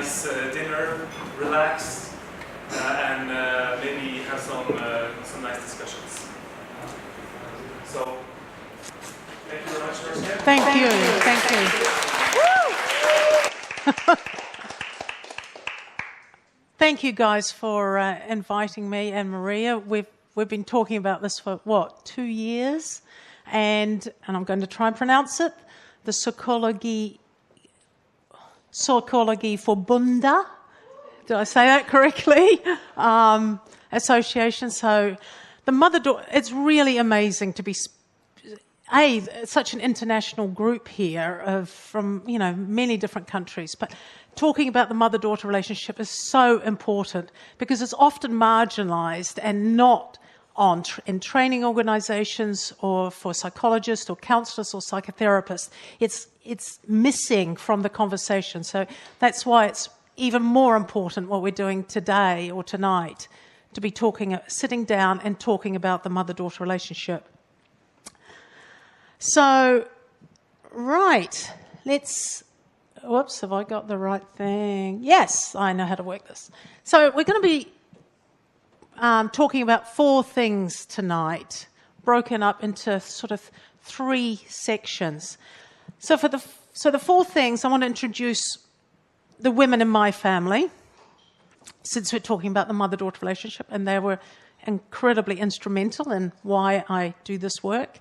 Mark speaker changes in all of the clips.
Speaker 1: nice dinner, relax, and maybe have some nice discussions. So, thank you very much, Rosjke.
Speaker 2: Thank you. Thank you guys for inviting me and Maria. We've been talking about this for, 2 years? And I'm going to try and pronounce it, the Psychologie Verbunde. Did I say that correctly? Association. So the mother-daughter, it's really amazing to be, such an international group here from many different countries. But talking about the mother-daughter relationship is so important because it's often marginalised and not in training organisations or for psychologists or counsellors or psychotherapists. It's missing from the conversation. So that's why it's even more important what we're doing today or tonight, to be sitting down and talking about the mother-daughter relationship. So, right, whoops, have I got the right thing? Yes, I know how to work this. So we're going to be talking about 4 things tonight, broken up into sort of 3 sections. So the 4 things, I want to introduce the women in my family, since we're talking about the mother-daughter relationship, and they were incredibly instrumental in why I do this work.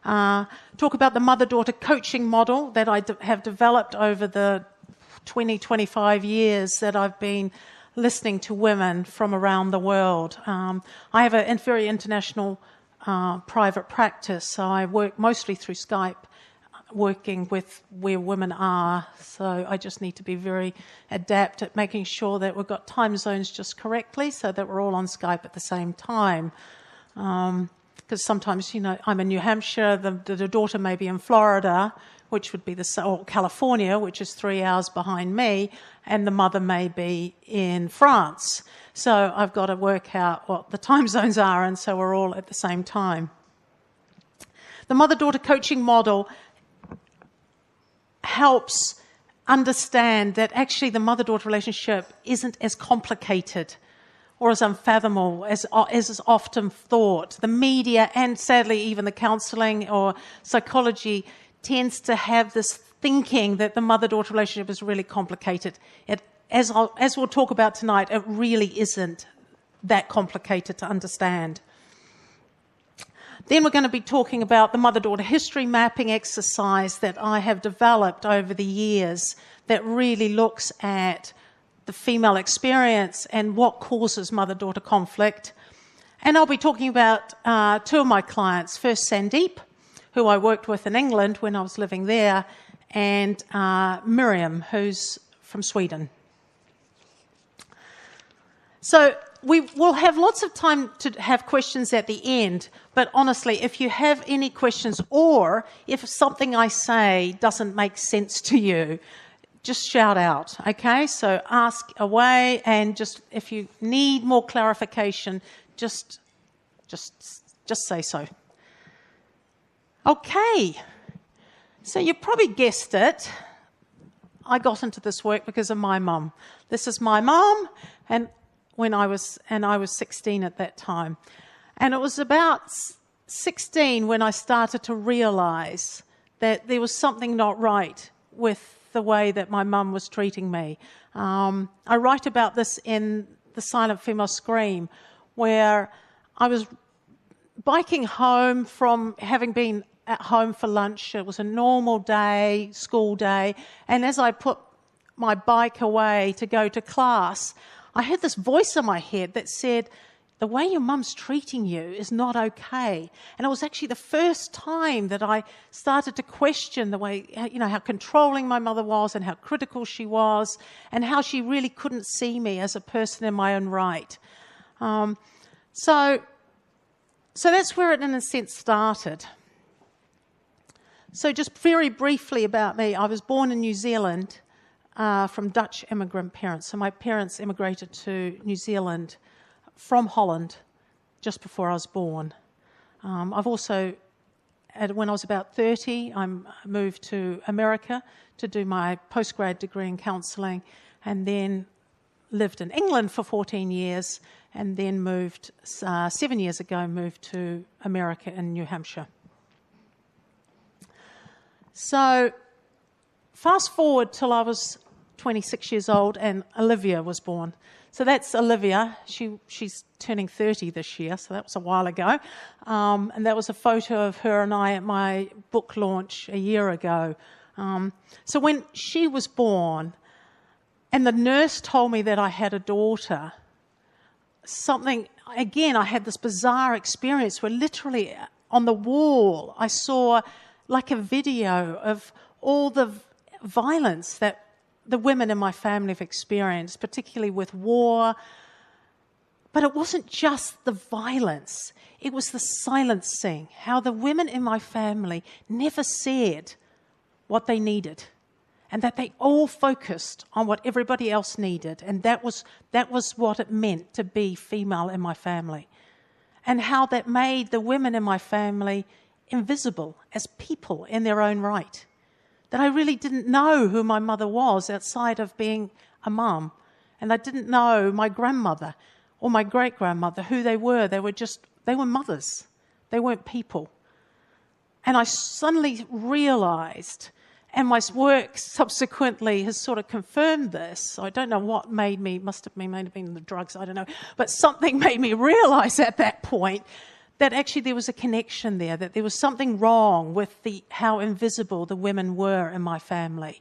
Speaker 2: Talk about the mother-daughter coaching model that I have developed over the 25 years that I've been listening to women from around the world. I have a very international private practice, so I work mostly through Skype, working with where women are. So I just need to be very adept at making sure that we've got time zones just correctly so that we're all on Skype at the same time. Because sometimes, I'm in New Hampshire, the daughter may be in Florida, which would be or California, which is 3 hours behind me, and the mother may be in France. So I've got to work out what the time zones are, and so we're all at the same time. The mother-daughter coaching model helps understand that actually the mother-daughter relationship isn't as complicated or as unfathomable as is often thought. The media, and sadly even the counselling or psychology, tends to have this thinking that the mother-daughter relationship is really complicated. As we'll talk about tonight, it really isn't that complicated to understand. Then we're going to be talking about the mother-daughter history mapping exercise that I have developed over the years that really looks at the female experience and what causes mother-daughter conflict. And I'll be talking about 2 of my clients. First, Sandeep, who I worked with in England when I was living there, and Miriam, who's from Sweden. So we will have lots of time to have questions at the end, but honestly, if you have any questions or if something I say doesn't make sense to you, just shout out, okay? So ask away, and just if you need more clarification, just say so. Okay, so you probably guessed it. I got into this work because of my mum. This is my mum, and I was 16 at that time. And it was about 16 when I started to realise that there was something not right with the way that my mum was treating me. I write about this in The Silent Female Scream, where I was biking home from having been at home for lunch. It was a normal day, school day, and as I put my bike away to go to class, I heard this voice in my head that said, "The way your mum's treating you is not okay." And it was actually the first time that I started to question the way, how controlling my mother was and how critical she was and how she really couldn't see me as a person in my own right. So that's where it, in a sense, started. So just very briefly about me, I was born in New Zealand from Dutch immigrant parents. So my parents immigrated to New Zealand from Holland just before I was born. I've also, when I was about 30, I moved to America to do my postgrad degree in counselling, and then lived in England for 14 years, and then moved, 7 years ago, moved to America in New Hampshire. So fast forward till I was 26 years old and Olivia was born. So that's Olivia. She's turning 30 this year, so that was a while ago. And that was a photo of her and I at my book launch a year ago. So when she was born, and the nurse told me that I had a daughter, I had this bizarre experience where literally on the wall I saw like a video of all the violence that the women in my family have experienced, particularly with war. But it wasn't just the violence, it was the silencing, how the women in my family never said what they needed, and that they all focused on what everybody else needed, and that was what it meant to be female in my family, and how that made the women in my family invisible as people in their own right. That I really didn't know who my mother was outside of being a mum. And I didn't know my grandmother or my great-grandmother, who they were. They were mothers. They weren't people. And I suddenly realised, and my work subsequently has sort of confirmed this. I don't know what may have been the drugs, I don't know. But something made me realise at that point that actually there was a connection there, that there was something wrong with how invisible the women were in my family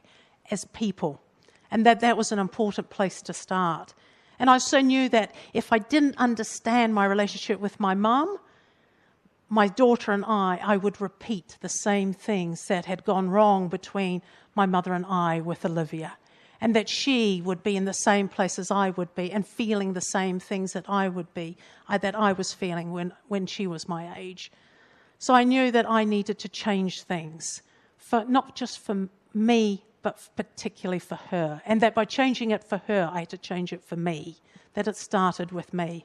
Speaker 2: as people, and that was an important place to start. And I also knew that if I didn't understand my relationship with my mum, my daughter and I would repeat the same things that had gone wrong between my mother and I with Olivia. And that she would be in the same place as I would be and feeling the same things that I was feeling when she was my age. So I knew that I needed to change things, not just for me, but particularly for her. And that by changing it for her, I had to change it for me, that it started with me.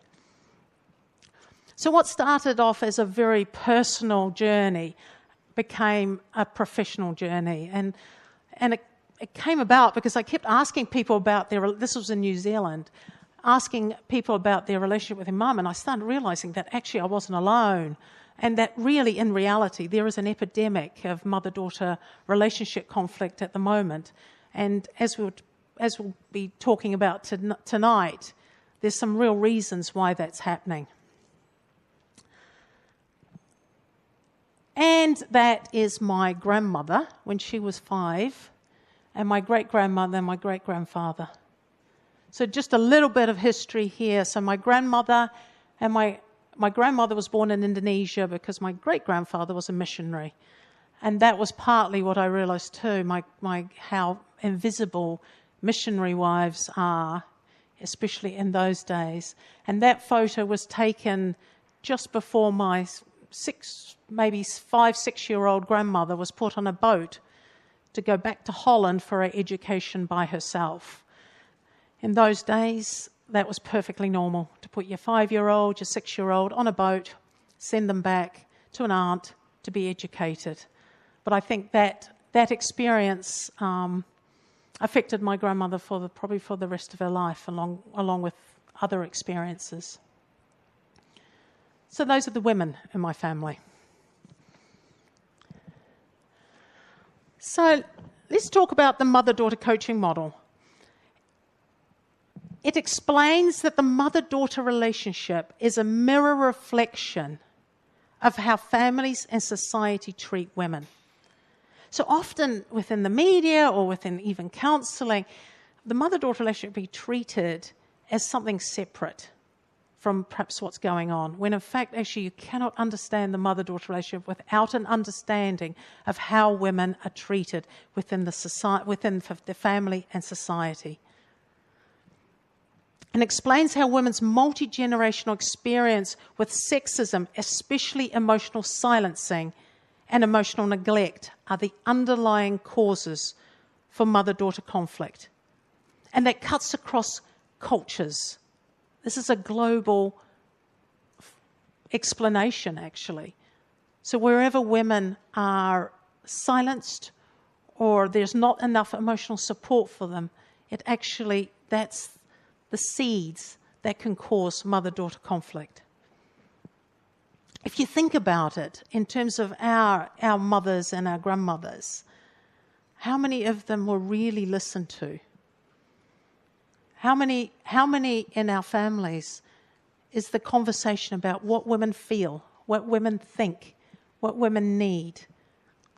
Speaker 2: So what started off as a very personal journey became a professional journey. And it came about because I kept asking people about this was in New Zealand, asking people about their relationship with their mum, and I started realising that actually I wasn't alone, and that really, in reality, there is an epidemic of mother-daughter relationship conflict at the moment. And as we'll be talking about tonight, there's some real reasons why that's happening. And that is my grandmother when she was 5, and my great-grandmother and my great-grandfather. So just a little bit of history here. So my grandmother and my grandmother was born in Indonesia because my great-grandfather was a missionary. And that was partly what I realised too, how invisible missionary wives are, especially in those days. And that photo was taken just before my 5-6-year-old grandmother was put on a boat to go back to Holland for her education by herself. In those days, that was perfectly normal, to put your 5-year-old, your 6-year-old on a boat, send them back to an aunt to be educated. But I think that experience affected my grandmother probably for the rest of her life, along with other experiences. So those are the women in my family. So let's talk about the mother-daughter coaching model. It explains that the mother-daughter relationship is a mirror reflection of how families and society treat women. So often within the media or within even counselling, the mother-daughter relationship be treated as something separate from perhaps what's going on, when in fact actually you cannot understand the mother-daughter relationship without an understanding of how women are treated within the family and society. And explains how women's multi-generational experience with sexism, especially emotional silencing and emotional neglect, are the underlying causes for mother-daughter conflict. And that cuts across cultures. This is a global explanation, actually. So wherever women are silenced or there's not enough emotional support for them, that's the seeds that can cause mother-daughter conflict. If you think about it, in terms of our mothers and our grandmothers, how many of them were really listened to? How many in our families is the conversation about what women feel, what women think, what women need?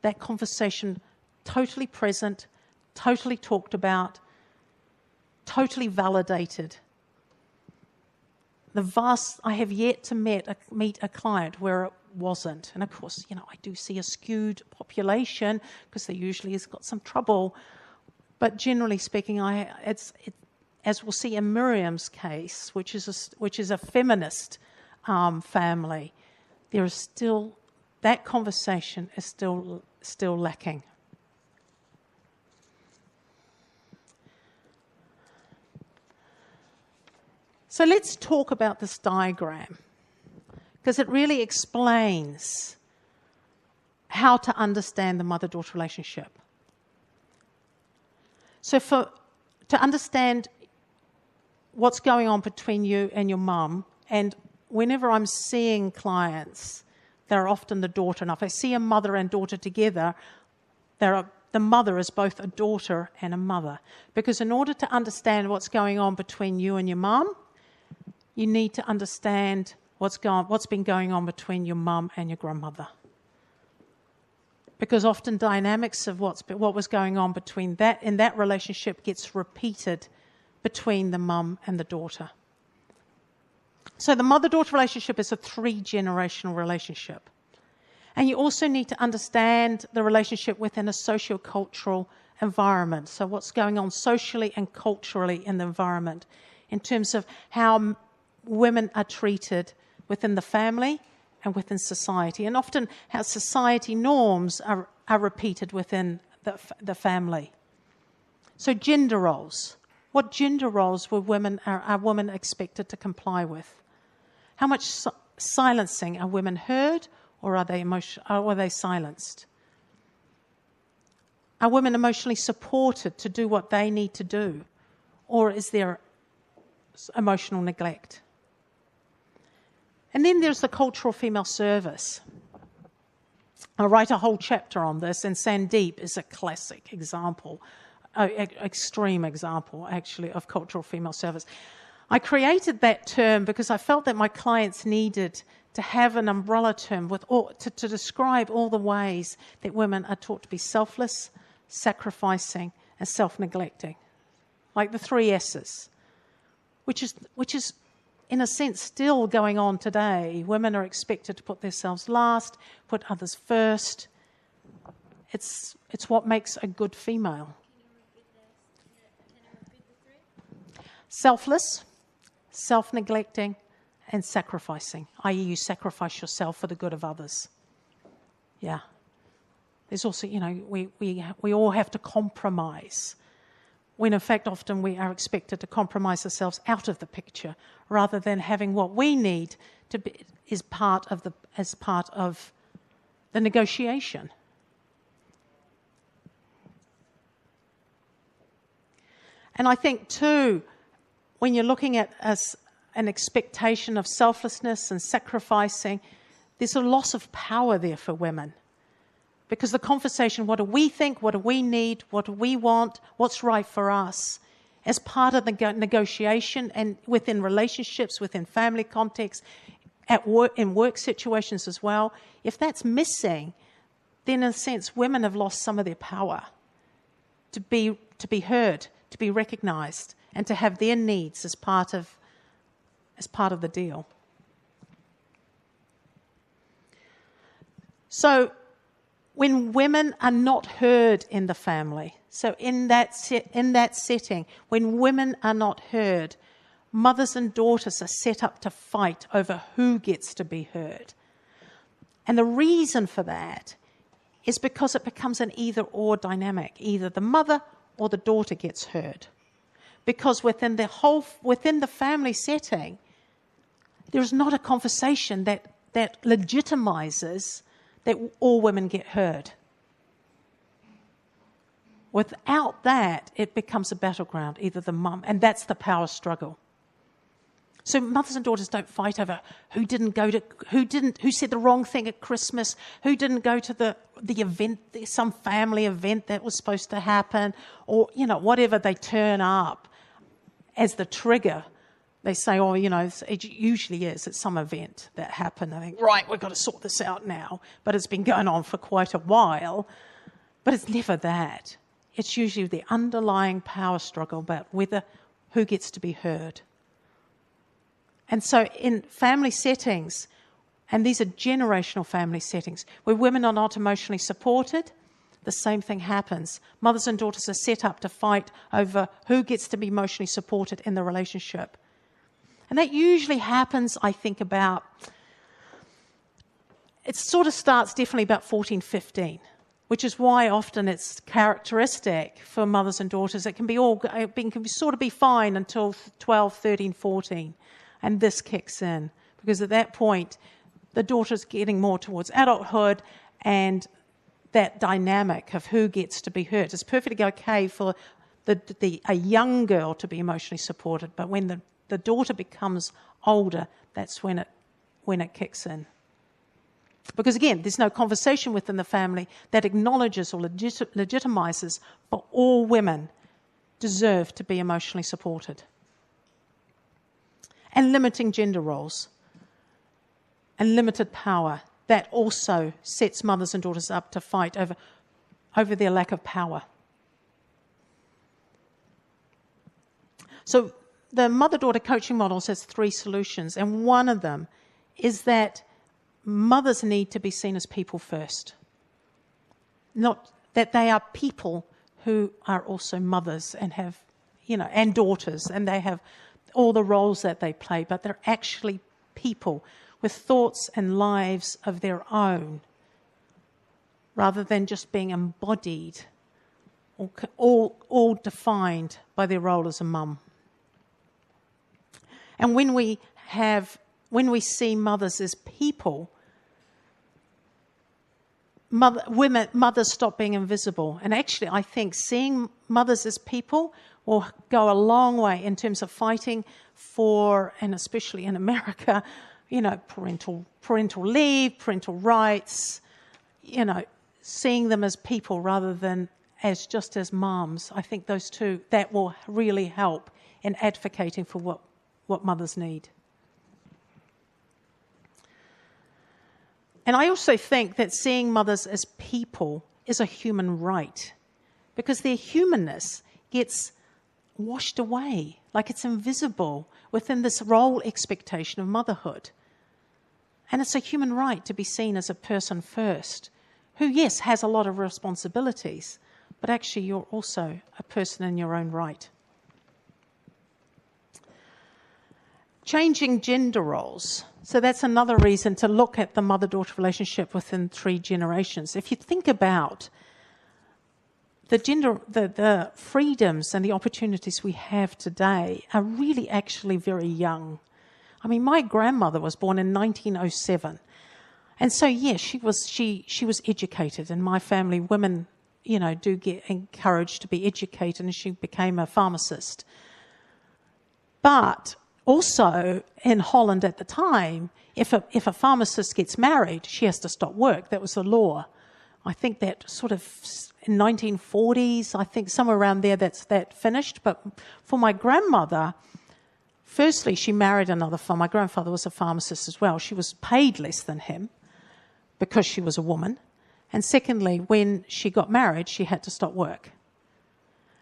Speaker 2: That conversation totally present, totally talked about, totally validated. I have yet to meet a client where it wasn't. And of course, I do see a skewed population because there usually has got some trouble. But generally speaking, as we'll see in Miriam's case, which is a feminist family, there is still that conversation is still lacking. So let's talk about this diagram, because it really explains how to understand the mother-daughter relationship. So to understand what's going on between you and your mum, and whenever I'm seeing clients, they're often the daughter. And if I see a mother and daughter together, the mother is both a daughter and a mother. Because in order to understand what's going on between you and your mum, you need to understand what's been going on between your mum and your grandmother. Because often dynamics of what was going on between that in that relationship gets repeated between the mum and the daughter. So the mother-daughter relationship is a 3-generational relationship. And you also need to understand the relationship within a socio-cultural environment. So what's going on socially and culturally in the environment in terms of how women are treated within the family and within society, and often how society norms are repeated within the family. So gender roles. What gender roles are women expected to comply with? How much silencing are women heard, or are they silenced? Are women emotionally supported to do what they need to do, or is there emotional neglect? And then there's the cultural female service. I write a whole chapter on this, and Sandeep is a classic example, extreme example, actually, of cultural female service. I created that term because I felt that my clients needed to have an umbrella term to describe all the ways that women are taught to be selfless, sacrificing, and self-neglecting, like the 3 S's, which is in a sense still going on today. Women are expected to put themselves last, put others first. It's what makes a good female.
Speaker 3: Can you repeat the 3?
Speaker 2: Selfless, self-neglecting, and sacrificing, i.e. you sacrifice yourself for the good of others. Yeah. There's also, we all have to compromise, when in fact often we are expected to compromise ourselves out of the picture rather than having what we need to be as part of the negotiation. And I think too, when you're looking at an expectation of selflessness and sacrificing, there's a loss of power there for women. Because the conversation, what do we think, what do we need, what do we want, what's right for us, as part of the negotiation and within relationships, within family contexts, at work, in work situations as well, if that's missing, then in a sense women have lost some of their power to be heard, to be recognised, and to have their needs as part of the deal. So when women are not heard in the family, so in that setting, when women are not heard, mothers and daughters are set up to fight over who gets to be heard. And the reason for that is because it becomes an either-or dynamic. Either the mother or the daughter gets heard. Because within the family setting, there's not a conversation that legitimizes that all women get heard. Without that, it becomes a battleground, either the mum, and that's the power struggle. So mothers and daughters don't fight over who said the wrong thing at Christmas, who didn't go to the event, some family event that was supposed to happen, or, whatever they turn up as the trigger. They say, it usually is. It's some event that happened. I think, right, we've got to sort this out now. But it's been going on for quite a while. But it's never that. It's usually the underlying power struggle about who gets to be heard. And so in family settings, and these are generational family settings, where women are not emotionally supported, the same thing happens. Mothers and daughters are set up to fight over who gets to be emotionally supported in the relationship. And that usually happens, I think, it sort of starts definitely about 14, 15, which is why often it's characteristic for mothers and daughters. It can sort of be fine until 12, 13, 14, and this kicks in. Because at that point, the daughter's getting more towards adulthood, and that dynamic of who gets to be hurt. It's perfectly okay for a young girl to be emotionally supported, but when the daughter becomes older, that's when it kicks in. Because again, there's no conversation within the family that acknowledges or legitimizes, but all women deserve to be emotionally supported. And limiting gender roles and limited power, that also sets mothers and daughters up to fight over their lack of power. So the mother-daughter coaching model has 3 solutions, and one of them is that mothers need to be seen as people first. Not that they are people who are also mothers and have, and daughters, and they have all the roles that they play, but they're actually people with thoughts and lives of their own, rather than just being embodied or all defined by their role as a mum. And when we see mothers as people, mothers stop being invisible. And actually, I think seeing mothers as people will go a long way in terms of fighting for, and especially in America, parental leave, parental rights, seeing them as people rather than just as moms. I think those two, that will really help in advocating for what mothers need. And I also think that seeing mothers as people is a human right, because their humanness gets washed away, like it's invisible within this role expectation of motherhood. And it's a human right to be seen as a person first, who, yes, has a lot of responsibilities, but actually you're also a person in your own right. Changing gender roles. So that's another reason to look at the mother-daughter relationship within 3 generations. If you think about the freedoms and the opportunities we have today are really actually very young. I mean, my grandmother was born in 1907. And so, yes, she was educated. In my family, women, do get encouraged to be educated, and she became a pharmacist. But also, in Holland at the time, if a pharmacist gets married, she has to stop work. That was the law. I think that sort of in 1940s, I think somewhere around there that finished. But for my grandmother, firstly, she married another farmer. My grandfather was a pharmacist as well. She was paid less than him because she was a woman. And secondly, when she got married, she had to stop work.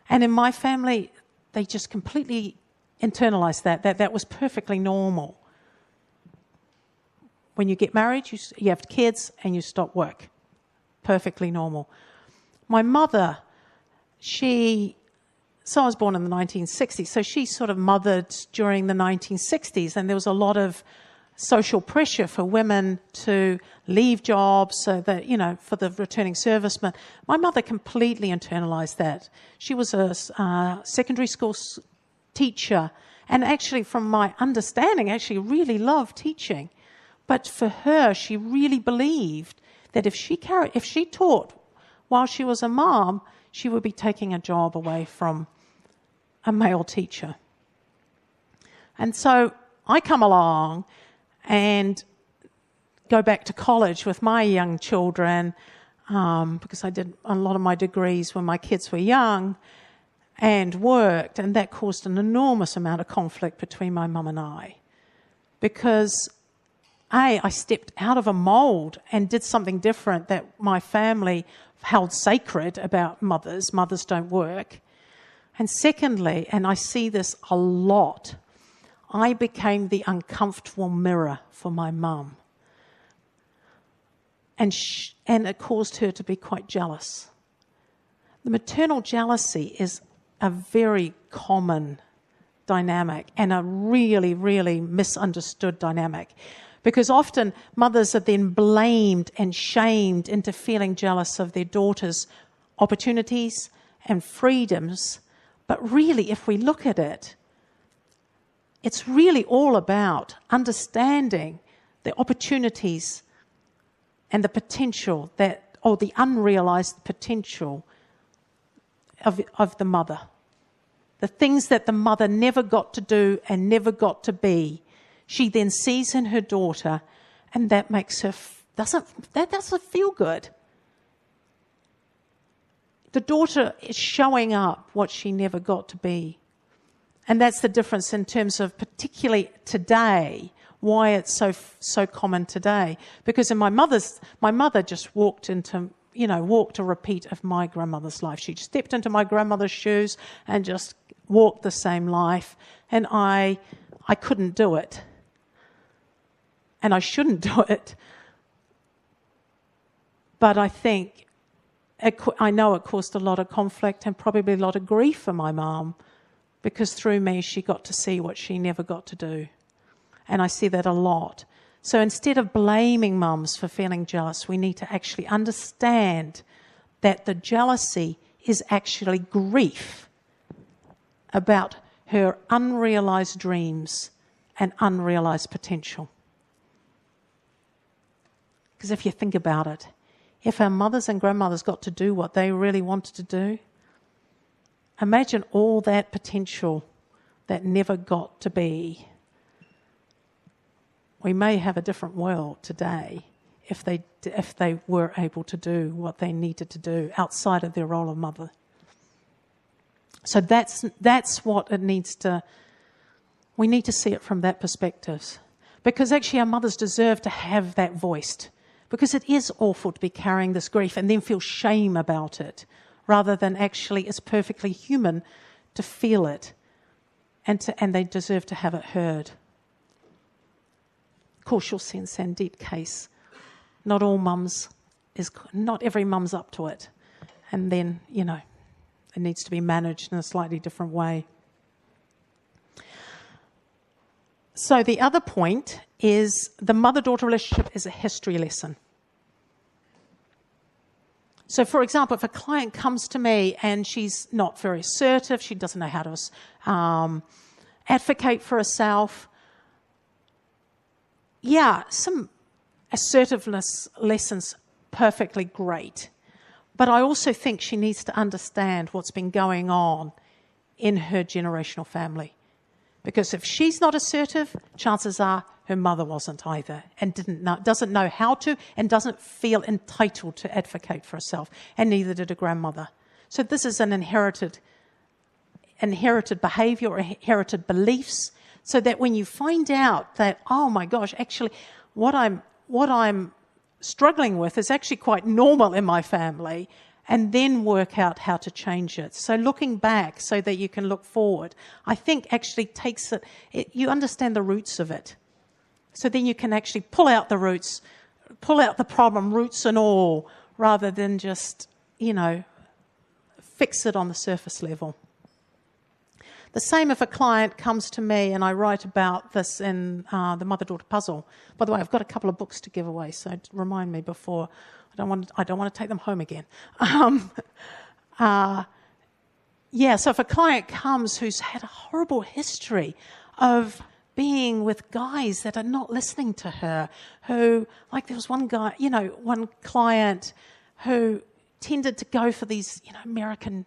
Speaker 2: And in my family, they just completely internalized that was perfectly normal. When you get married, you have kids and you stop work. Perfectly normal. My mother, I was born in the 1960s, so she sort of mothered during the 1960s, and there was a lot of social pressure for women to leave jobs so that, for the returning servicemen. My mother completely internalized that. She was a secondary school teacher, and actually, from my understanding, actually really loved teaching. But for her, she really believed that if she taught while she was a mom, she would be taking a job away from a male teacher. And so I come along and go back to college with my young children, because I did a lot of my degrees when my kids were young, and worked, and that caused an enormous amount of conflict between my mum and I. Because I stepped out of a mould and did something different that my family held sacred about mothers. Mothers don't work. And secondly, and I see this a lot, I became the uncomfortable mirror for my mum. And it caused her to be quite jealous. The maternal jealousy is a very common dynamic and a really, really misunderstood dynamic. Because often mothers are then blamed and shamed into feeling jealous of their daughters' opportunities and freedoms. But really, if we look at it, it's really all about understanding the opportunities and the potential or the unrealized potential of the mother. The things that the mother never got to do and never got to be, she then sees in her daughter, and that makes her, that doesn't feel good. The daughter is showing up what she never got to be. And that's the difference in terms of particularly today, why it's so common today. Because in my mother just walked a repeat of my grandmother's life. She stepped into my grandmother's shoes and just walked the same life. And I couldn't do it. And I shouldn't do it. But I think, I know it caused a lot of conflict and probably a lot of grief for my mum, because through me she got to see what she never got to do. And I see that a lot. So instead of blaming mums for feeling jealous, we need to actually understand that the jealousy is actually grief about her unrealized dreams and unrealized potential. Because if you think about it, if our mothers and grandmothers got to do what they really wanted to do, imagine all that potential that never got to be. We may have a different world today if they were able to do what they needed to do outside of their role of mother. So that's what it needs to. We need to see it from that perspective, because actually our mothers deserve to have that voiced, because it is awful to be carrying this grief and then feel shame about it, rather than actually it's perfectly human to feel it, and they deserve to have it heard. Of course, you'll see in Sandeep case, not every mum's up to it. And then, it needs to be managed in a slightly different way. So the other point is the mother-daughter relationship is a history lesson. So, for example, if a client comes to me and she's not very assertive, she doesn't know how to advocate for herself, some assertiveness lessons, perfectly great. But I also think she needs to understand what's been going on in her generational family. Because if she's not assertive, chances are her mother wasn't either, and doesn't know how to, and doesn't feel entitled to advocate for herself, and neither did her grandmother. So this is an inherited behaviour or inherited beliefs, so that when you find out that, oh my gosh, actually what I'm struggling with is actually quite normal in my family, and then work out how to change it. So looking back so that you can look forward, I think actually takes you understand the roots of it. So then you can actually pull out the roots, pull out the problem, roots and all, rather than just, fix it on the surface level. The same if a client comes to me, and I write about this in the Mother-Daughter Puzzle. By the way, I've got a couple of books to give away, so remind me before. I don't want to take them home again. So if a client comes who's had a horrible history of being with guys that are not listening to her, who, like there was one guy, one client who tended to go for these, American,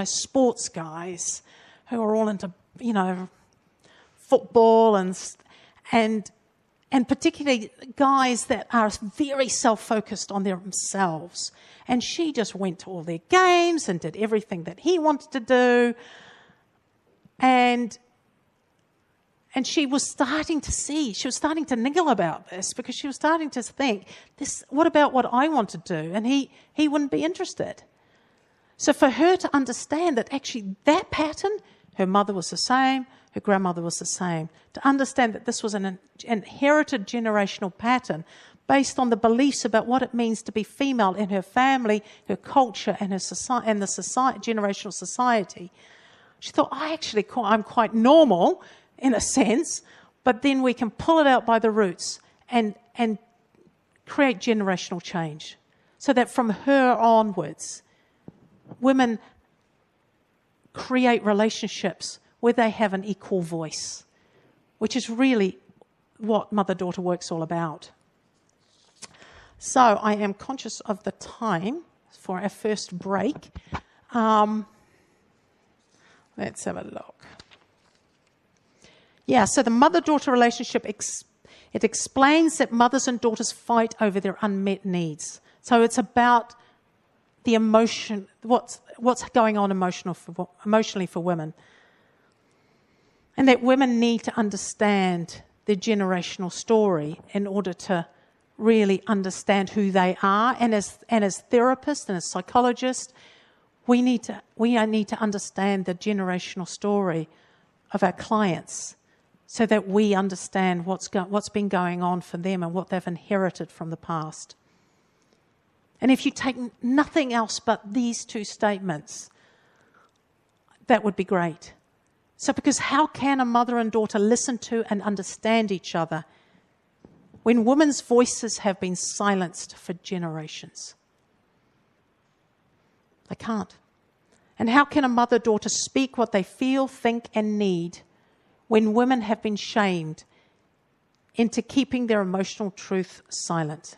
Speaker 2: sports guys who are all into, football and particularly guys that are very self-focused on themselves. And she just went to all their games and did everything that he wanted to do. And she was starting to niggle about this, because she was starting to think, what about what I want to do? And he wouldn't be interested. So for her to understand that actually that pattern, her mother was the same, her grandmother was the same, to understand that this was an inherited generational pattern based on the beliefs about what it means to be female in her family, her culture, and her society, and the generational society. She thought, I'm quite normal in a sense, but then we can pull it out by the roots and create generational change, so that from her onwards, women create relationships where they have an equal voice, which is really what mother-daughter work's all about. So I am conscious of the time for our first break. Let's have a look. Yeah, so the mother-daughter relationship, it explains that mothers and daughters fight over their unmet needs. So it's about the emotion, what's going on emotionally for women. And that women need to understand their generational story in order to really understand who they are. And as therapists and as psychologists, we need to understand the generational story of our clients, so that we understand what's been going on for them and what they've inherited from the past. And if you take nothing else but these two statements, that would be great. So because how can a mother and daughter listen to and understand each other when women's voices have been silenced for generations? They can't. And how can a mother-daughter speak what they feel, think, and need when women have been shamed into keeping their emotional truth silent?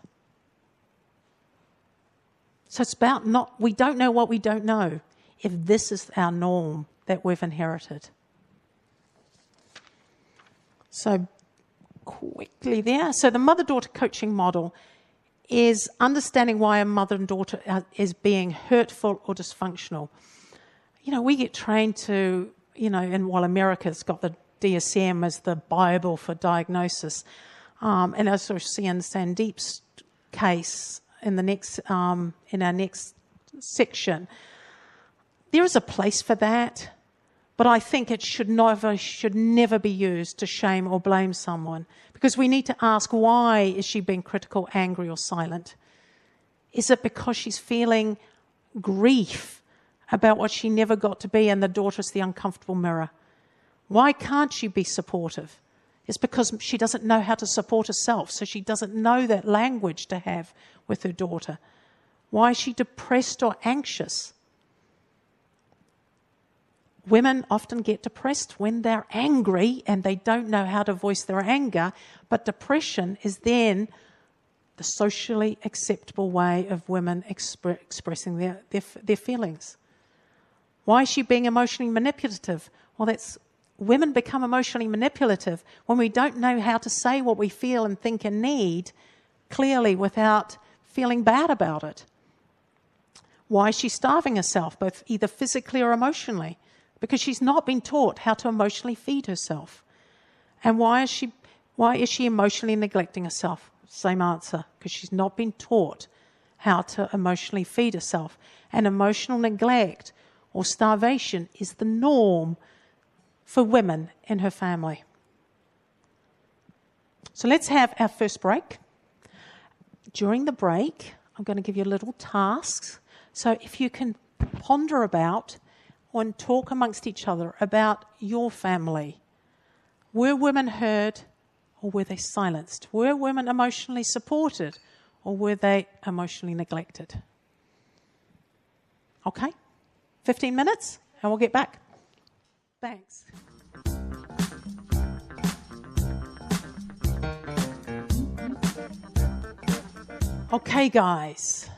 Speaker 2: So it's about we don't know what we don't know, if this is our norm that we've inherited. So quickly there. So the mother-daughter coaching model is understanding why a mother and daughter is being hurtful or dysfunctional. We get trained to, and while America's got the DSM as the Bible for diagnosis, and as we see in Sandeep's case in our next section, there is a place for that, but I think it should never be used to shame or blame someone, because we need to ask, why is she being critical, angry, or silent? Is it because she's feeling grief about what she never got to be, and the daughter is the uncomfortable mirror? Why can't she be supportive? It's because she doesn't know how to support herself, so she doesn't know that language to have with her daughter. Why is she depressed or anxious? Women often get depressed when they're angry and they don't know how to voice their anger, but depression is then the socially acceptable way of women expressing their feelings. Why is she being emotionally manipulative? Well, women become emotionally manipulative when we don't know how to say what we feel and think and need clearly without feeling bad about it. Why is she starving herself, both either physically or emotionally? Because she's not been taught how to emotionally feed herself. And why is she emotionally neglecting herself? Same answer, because she's not been taught how to emotionally feed herself. And emotional neglect or starvation is the norm for women in her family. So let's have our first break. During the break, I'm going to give you little tasks. So if you can ponder about and talk amongst each other about your family. Were women heard or were they silenced? Were women emotionally supported or were they emotionally neglected? Okay, 15 minutes and we'll get back. Thanks. Okay, guys.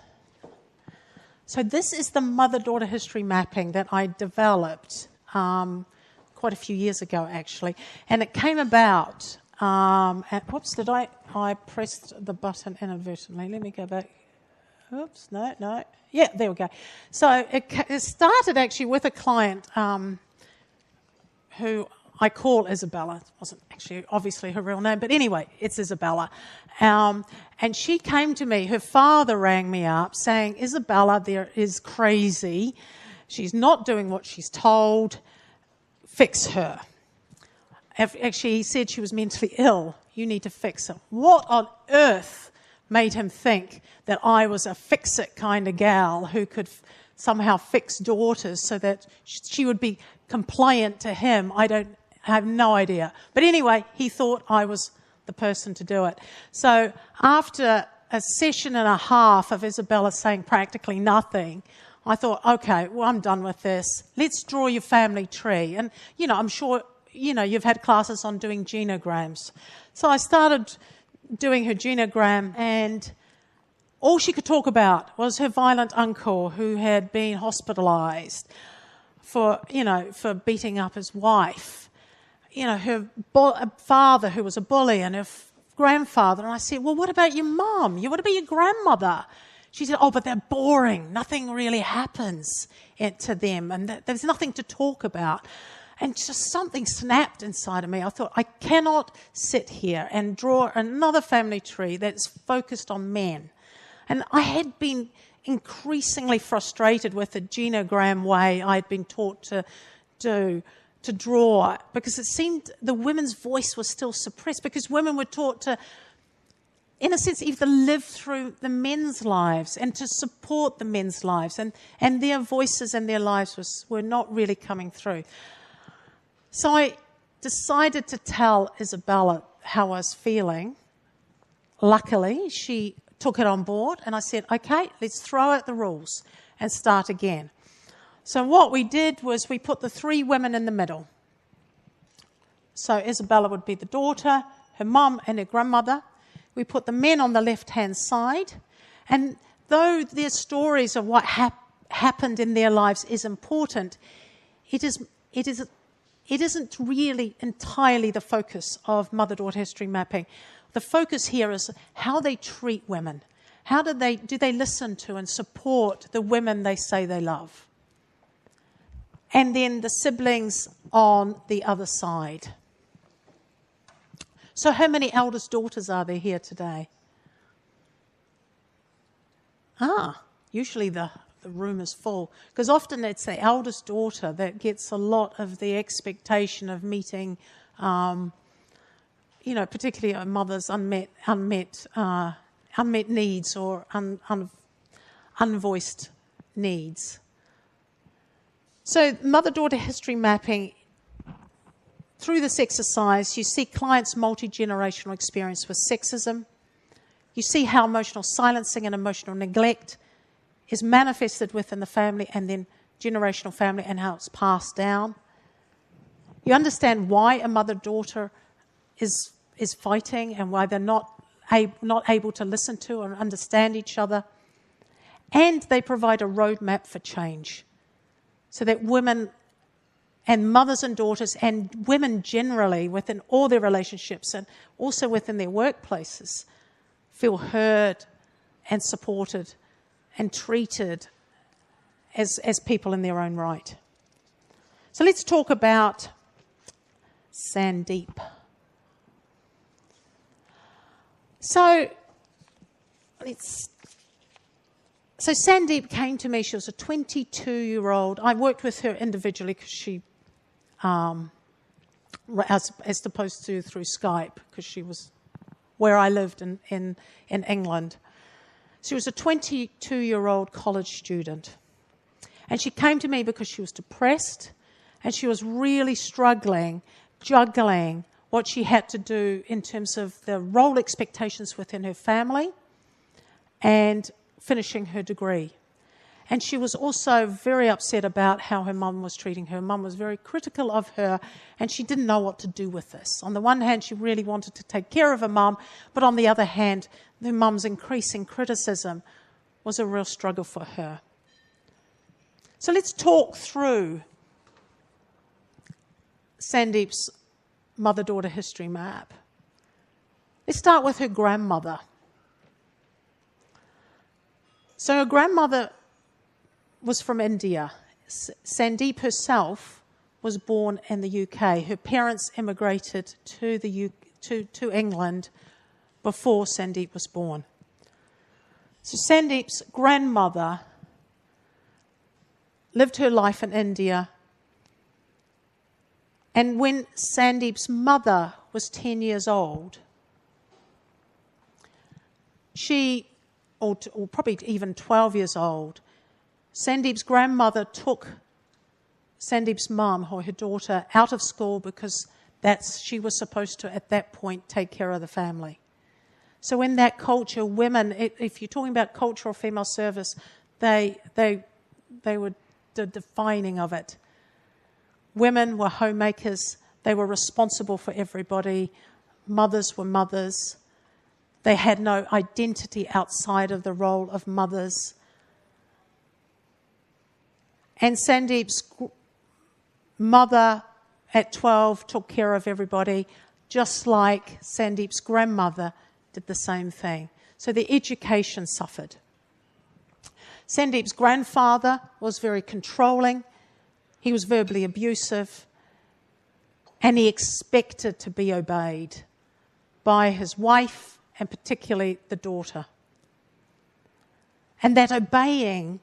Speaker 2: So this is the mother-daughter history mapping that I developed quite a few years ago, actually. And it came about I pressed the button inadvertently. Let me go back. Oops, no. Yeah, there we go. So it started actually with a client who I call Isabella. It wasn't actually obviously her real name, but anyway, it's Isabella. And she came to me, her father rang me up saying, Isabella, there is crazy. She's not doing what she's told. Fix her. Actually, he said she was mentally ill. You need to fix her. What on earth made him think that I was a fix-it kind of gal who could somehow fix daughters so that she would be compliant to him? I have no idea. But anyway, he thought I was the person to do it. So after a session and a half of Isabella saying practically nothing, I thought, okay, well, I'm done with this. Let's draw your family tree. And, I'm sure, you've had classes on doing genograms. So I started doing her genogram, and all she could talk about was her violent uncle who had been hospitalised for beating up his wife. Her father who was a bully, and her grandfather. And I said, well, what about your mum? What about your grandmother? She said, oh, but they're boring. Nothing really happens to them, and there's nothing to talk about. And just something snapped inside of me. I thought, I cannot sit here and draw another family tree that's focused on men. And I had been increasingly frustrated with the genogram way I'd been taught to do, to draw, because it seemed the women's voice was still suppressed, because women were taught to, in a sense, either live through the men's lives and to support the men's lives, and their voices and their lives were not really coming through. So I decided to tell Isabella how I was feeling. Luckily, she took it on board, and I said, okay, let's throw out the rules and start again. So what we did was we put the three women in the middle. So Isabella would be the daughter, her mum and her grandmother. We put the men on the left-hand side. And though their stories of what happened in their lives is important, it isn't really entirely the focus of mother-daughter history mapping. The focus here is how they treat women. How do they listen to and support the women they say they love? And then the siblings on the other side. So how many eldest daughters are there here today? Usually the room is full, because often it's the eldest daughter that gets a lot of the expectation of meeting, particularly a mother's unmet needs or unvoiced needs. So mother-daughter history mapping, through this exercise, you see clients' multi-generational experience with sexism. You see how emotional silencing and emotional neglect is manifested within the family and then generational family, and how it's passed down. You understand why a mother-daughter is fighting and why they're not able to listen to and understand each other. And they provide a roadmap for change, so that women and mothers and daughters and women generally within all their relationships and also within their workplaces feel heard and supported and treated as people in their own right. So let's talk about Sandeep. So Sandeep came to me. She was a 22-year-old. I worked with her individually because she, as opposed to through Skype, because she was where I lived in England. She was a 22-year-old college student. And she came to me because she was depressed, and she was really struggling, juggling what she had to do in terms of the role expectations within her family and finishing her degree. And she was also very upset about how her mum was treating her. Mum was very critical of her, and she didn't know what to do with this. On the one hand, she really wanted to take care of her mum, but on the other hand, her mum's increasing criticism was a real struggle for her. So let's talk through Sandeep's mother-daughter history map. Let's start with her grandmother. So her grandmother was from India. Sandeep herself was born in the UK. Her parents immigrated to England before Sandeep was born. So Sandeep's grandmother lived her life in India. And when Sandeep's mother was 10 years old, or probably even 12 years old, Sandeep's grandmother took Sandeep's mum, or her daughter, out of school because she was supposed to, at that point, take care of the family. So in that culture, women, if you're talking about cultural female service, they were the defining of it. Women were homemakers. They were responsible for everybody. Mothers were mothers. They had no identity outside of the role of mothers. And Sandeep's mother at 12 took care of everybody, just like Sandeep's grandmother did the same thing. So the education suffered. Sandeep's grandfather was very controlling. He was verbally abusive, and he expected to be obeyed by his wife and particularly the daughter. And that obeying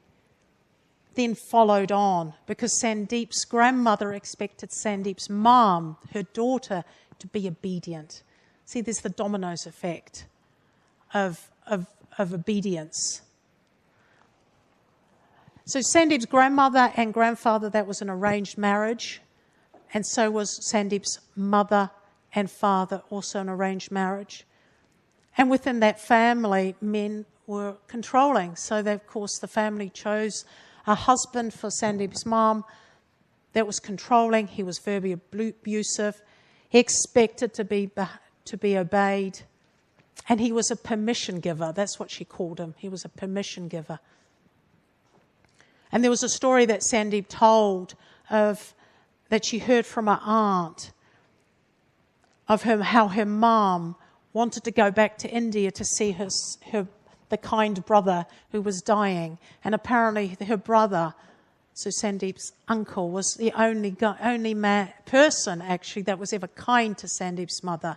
Speaker 2: then followed on because Sandeep's grandmother expected Sandeep's mom, her daughter, to be obedient. See, there's the dominoes effect of obedience. So Sandeep's grandmother and grandfather, that was an arranged marriage, and so was Sandeep's mother and father, also an arranged marriage. And within that family, men were controlling. So, of course, the family chose a husband for Sandeep's mom that was controlling. He was verbally abusive. He expected to be obeyed. And he was a permission giver. That's what she called him. He was a permission giver. And there was a story that Sandeep told that she heard from her aunt of how her mom wanted to go back to India to see the kind brother who was dying. And apparently her brother, so Sandeep's uncle, was the only person actually that was ever kind to Sandeep's mother.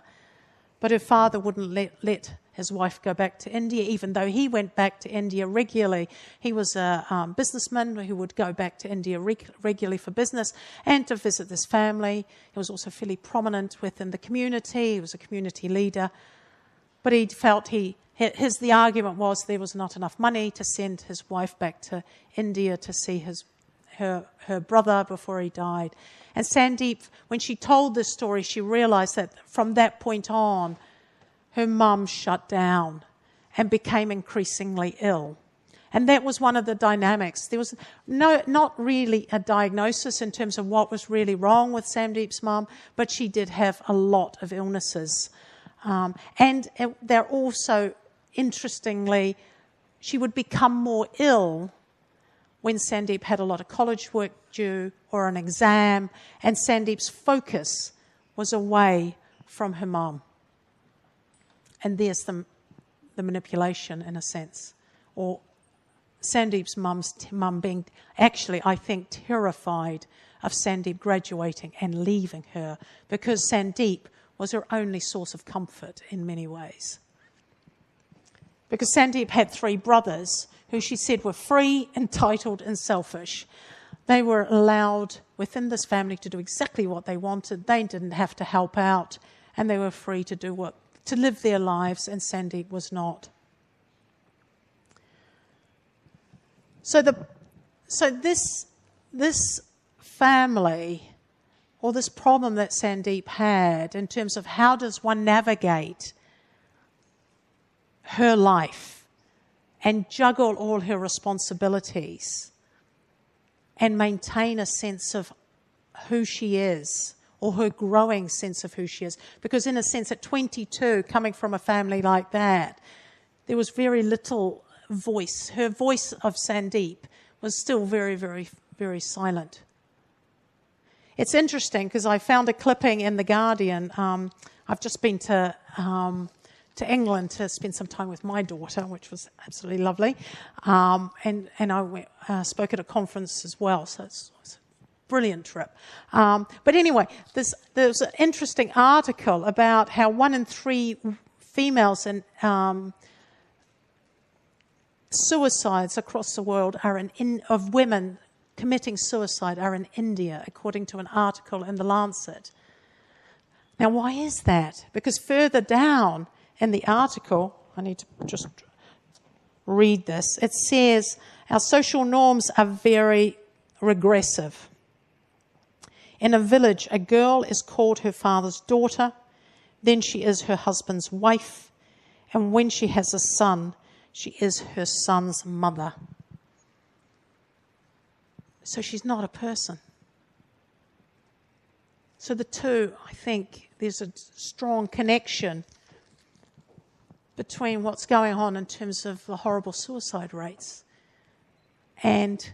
Speaker 2: But her father wouldn't let his wife go back to India, even though he went back to India regularly. He was a businessman who would go back to India regularly for business and to visit this family. He was also fairly prominent within the community. He was a community leader. But he felt the argument was there was not enough money to send his wife back to India to see her brother before he died. And Sandeep, when she told this story, she realised that from that point on, her mum shut down and became increasingly ill. And that was one of the dynamics. There was not really a diagnosis in terms of what was really wrong with Sandeep's mum, but she did have a lot of illnesses. And they're also, interestingly, she would become more ill when Sandeep had a lot of college work due or an exam, and Sandeep's focus was away from her mum. And there's the manipulation, in a sense. Or Sandeep's mum being actually, I think, terrified of Sandeep graduating and leaving her because Sandeep was her only source of comfort in many ways. Because Sandeep had 3 brothers who she said were free, entitled and selfish. They were allowed within this family to do exactly what they wanted. They didn't have to help out, and they were free to live their lives, and Sandeep was not. So this family, or this problem that Sandeep had in terms of how does one navigate her life and juggle all her responsibilities and maintain a sense of who she is, or her growing sense of who she is. Because in a sense, at 22, coming from a family like that, there was very little voice. Her voice of Sandeep was still very, very, very silent. It's interesting because I found a clipping in The Guardian. I've just been to England to spend some time with my daughter, which was absolutely lovely. And I spoke at a conference as well, so it's a brilliant trip. But anyway, there's an interesting article about how 1 in 3 females in suicides across the world of women committing suicide are in India, according to an article in The Lancet. Now, why is that? Because further down in the article, I need to just read this, it says, our social norms are very regressive. In a village, a girl is called her father's daughter, then she is her husband's wife, and when she has a son, she is her son's mother. So she's not a person. So the two, I think, there's a strong connection between what's going on in terms of the horrible suicide rates and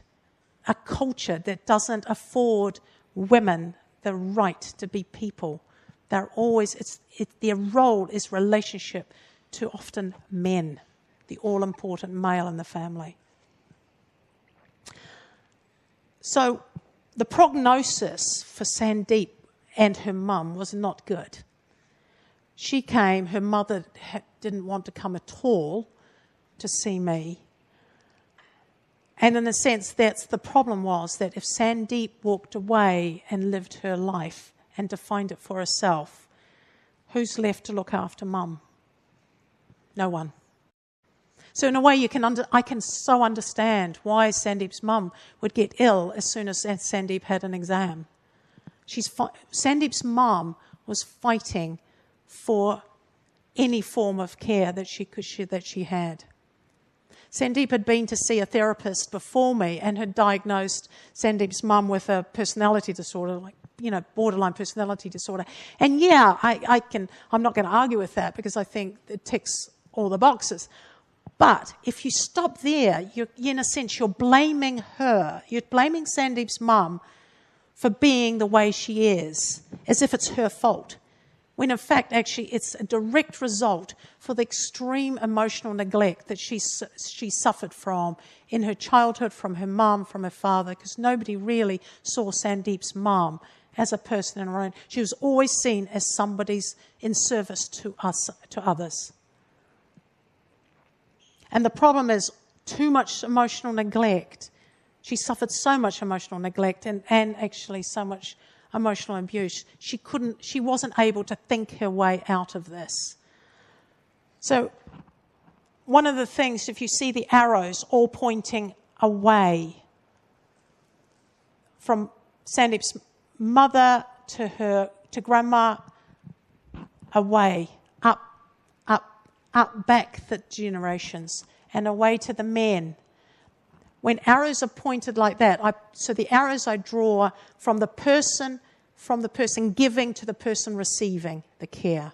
Speaker 2: a culture that doesn't afford women the right to be people. They're always, their role is relationship to often men, the all-important male in the family. So the prognosis for Sandeep and her mum was not good. She came, her mother didn't want to come at all to see me. And in a sense, that's the problem, was that if Sandeep walked away and lived her life and defined it for herself, who's left to look after mum? No one. So in a way, I can so understand why Sandeep's mum would get ill as soon as Sandeep had an exam. Sandeep's mum was fighting for any form of care that she had. Sandeep had been to see a therapist before me and had diagnosed Sandeep's mum with a personality disorder, borderline personality disorder. And yeah, I'm not going to argue with that because I think it ticks all the boxes. But if you stop there, in a sense, you're blaming her. You're blaming Sandeep's mum for being the way she is, as if it's her fault. When in fact, actually, it's a direct result for the extreme emotional neglect that she suffered from in her childhood, from her mum, from her father, because nobody really saw Sandeep's mum as a person in her own. She was always seen as somebody's in service to others. And the problem is too much emotional neglect. She suffered so much emotional neglect and actually so much emotional abuse. She wasn't able to think her way out of this. So one of the things, if you see the arrows all pointing away from Sandeep's mother to grandma, away, up back the generations and away to the men. When arrows are pointed like that, so the arrows I draw from the person giving to the person receiving the care.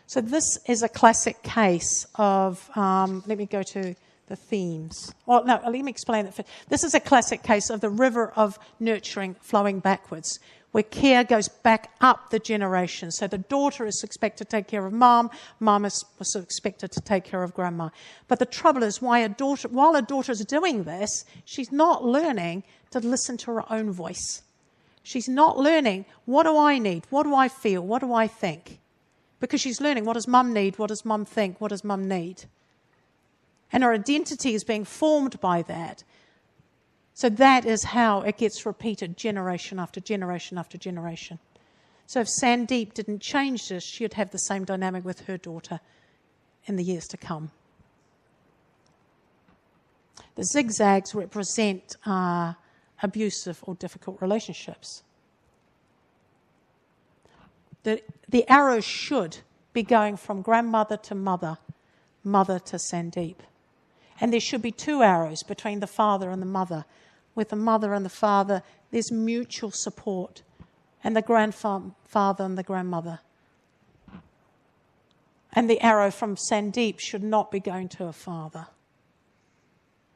Speaker 2: So this is a classic case of, let me go to the themes. Well, no, let me explain it. This is a classic case of the river of nurturing flowing backwards, where care goes back up the generation. So the daughter is expected to take care of mum, mum is expected to take care of grandma. But the trouble is, while a daughter is doing this, she's not learning to listen to her own voice. She's not learning, what do I need? What do I feel? What do I think? Because she's learning, what does mum need? What does mum think? What does mum need? And her identity is being formed by that. So that is how it gets repeated generation after generation after generation. So if Sandeep didn't change this, she'd have the same dynamic with her daughter in the years to come. The zigzags represent abusive or difficult relationships. The arrows should be going from grandmother to mother, mother to Sandeep. And there should be 2 arrows between the father and the mother. With the mother and the father, there's mutual support. And the grandfather and the grandmother. And the arrow from Sandeep should not be going to a father.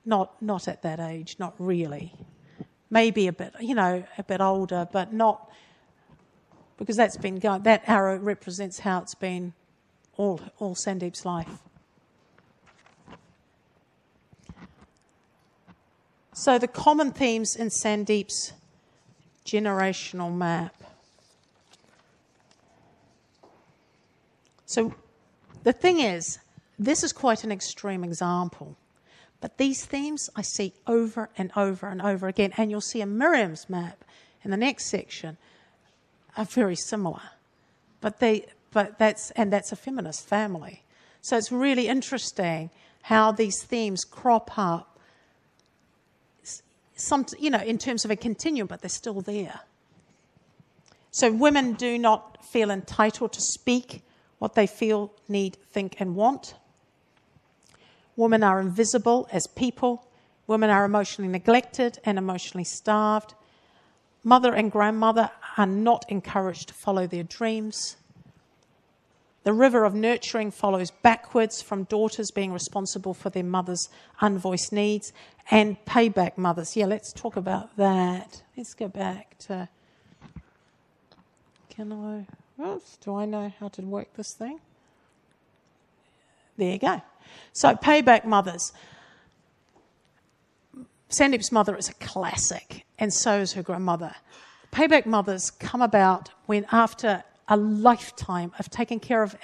Speaker 2: Not at that age, not really. maybe a bit older, but not, because that's been going, that arrow represents how it's been all Sandeep's life. So the common themes in Sandeep's generational map. So the thing is, this is quite an extreme example, but these themes I see over and over and over again, and you'll see in Miriam's map in the next section are very similar. That's a feminist family. So it's really interesting how these themes crop up, in terms of a continuum, but they're still there. So women do not feel entitled to speak what they feel, need, think, and want. Women are invisible as people. Women are emotionally neglected and emotionally starved. Mother and grandmother are not encouraged to follow their dreams. The river of nurturing follows backwards from daughters being responsible for their mother's unvoiced needs and payback mothers. Yeah, let's talk about that. Let's go back to... do I know how to work this thing? There you go. So payback mothers. Sandeep's mother is a classic, and so is her grandmother. Payback mothers come about when, after a lifetime of taking care of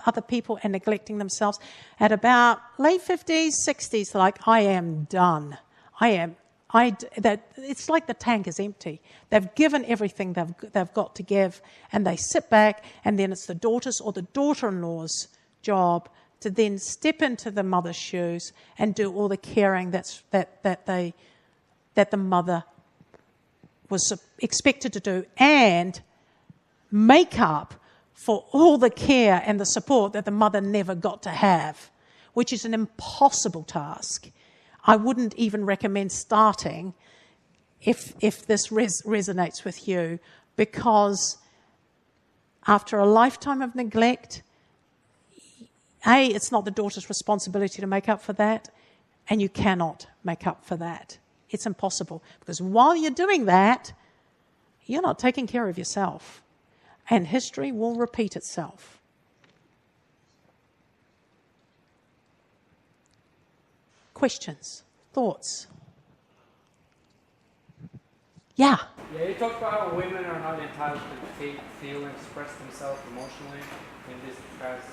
Speaker 2: other people and neglecting themselves, at about late 50s, 60s, like, I am done. It's like the tank is empty. They've given everything they've got to give, and they sit back, and then it's the daughter's or the daughter-in-law's job to then step into the mother's shoes and do all the caring that the mother was expected to do, and make up for all the care and the support that the mother never got to have, which is an impossible task. I wouldn't even recommend starting if this resonates with you, because after a lifetime of neglect, it's not the daughter's responsibility to make up for that, and you cannot make up for that. It's impossible, because while you're doing that, you're not taking care of yourself, and history will repeat itself. Questions? Thoughts? Yeah.
Speaker 4: Yeah, you talked about how women are not entitled to feel and express themselves emotionally in this past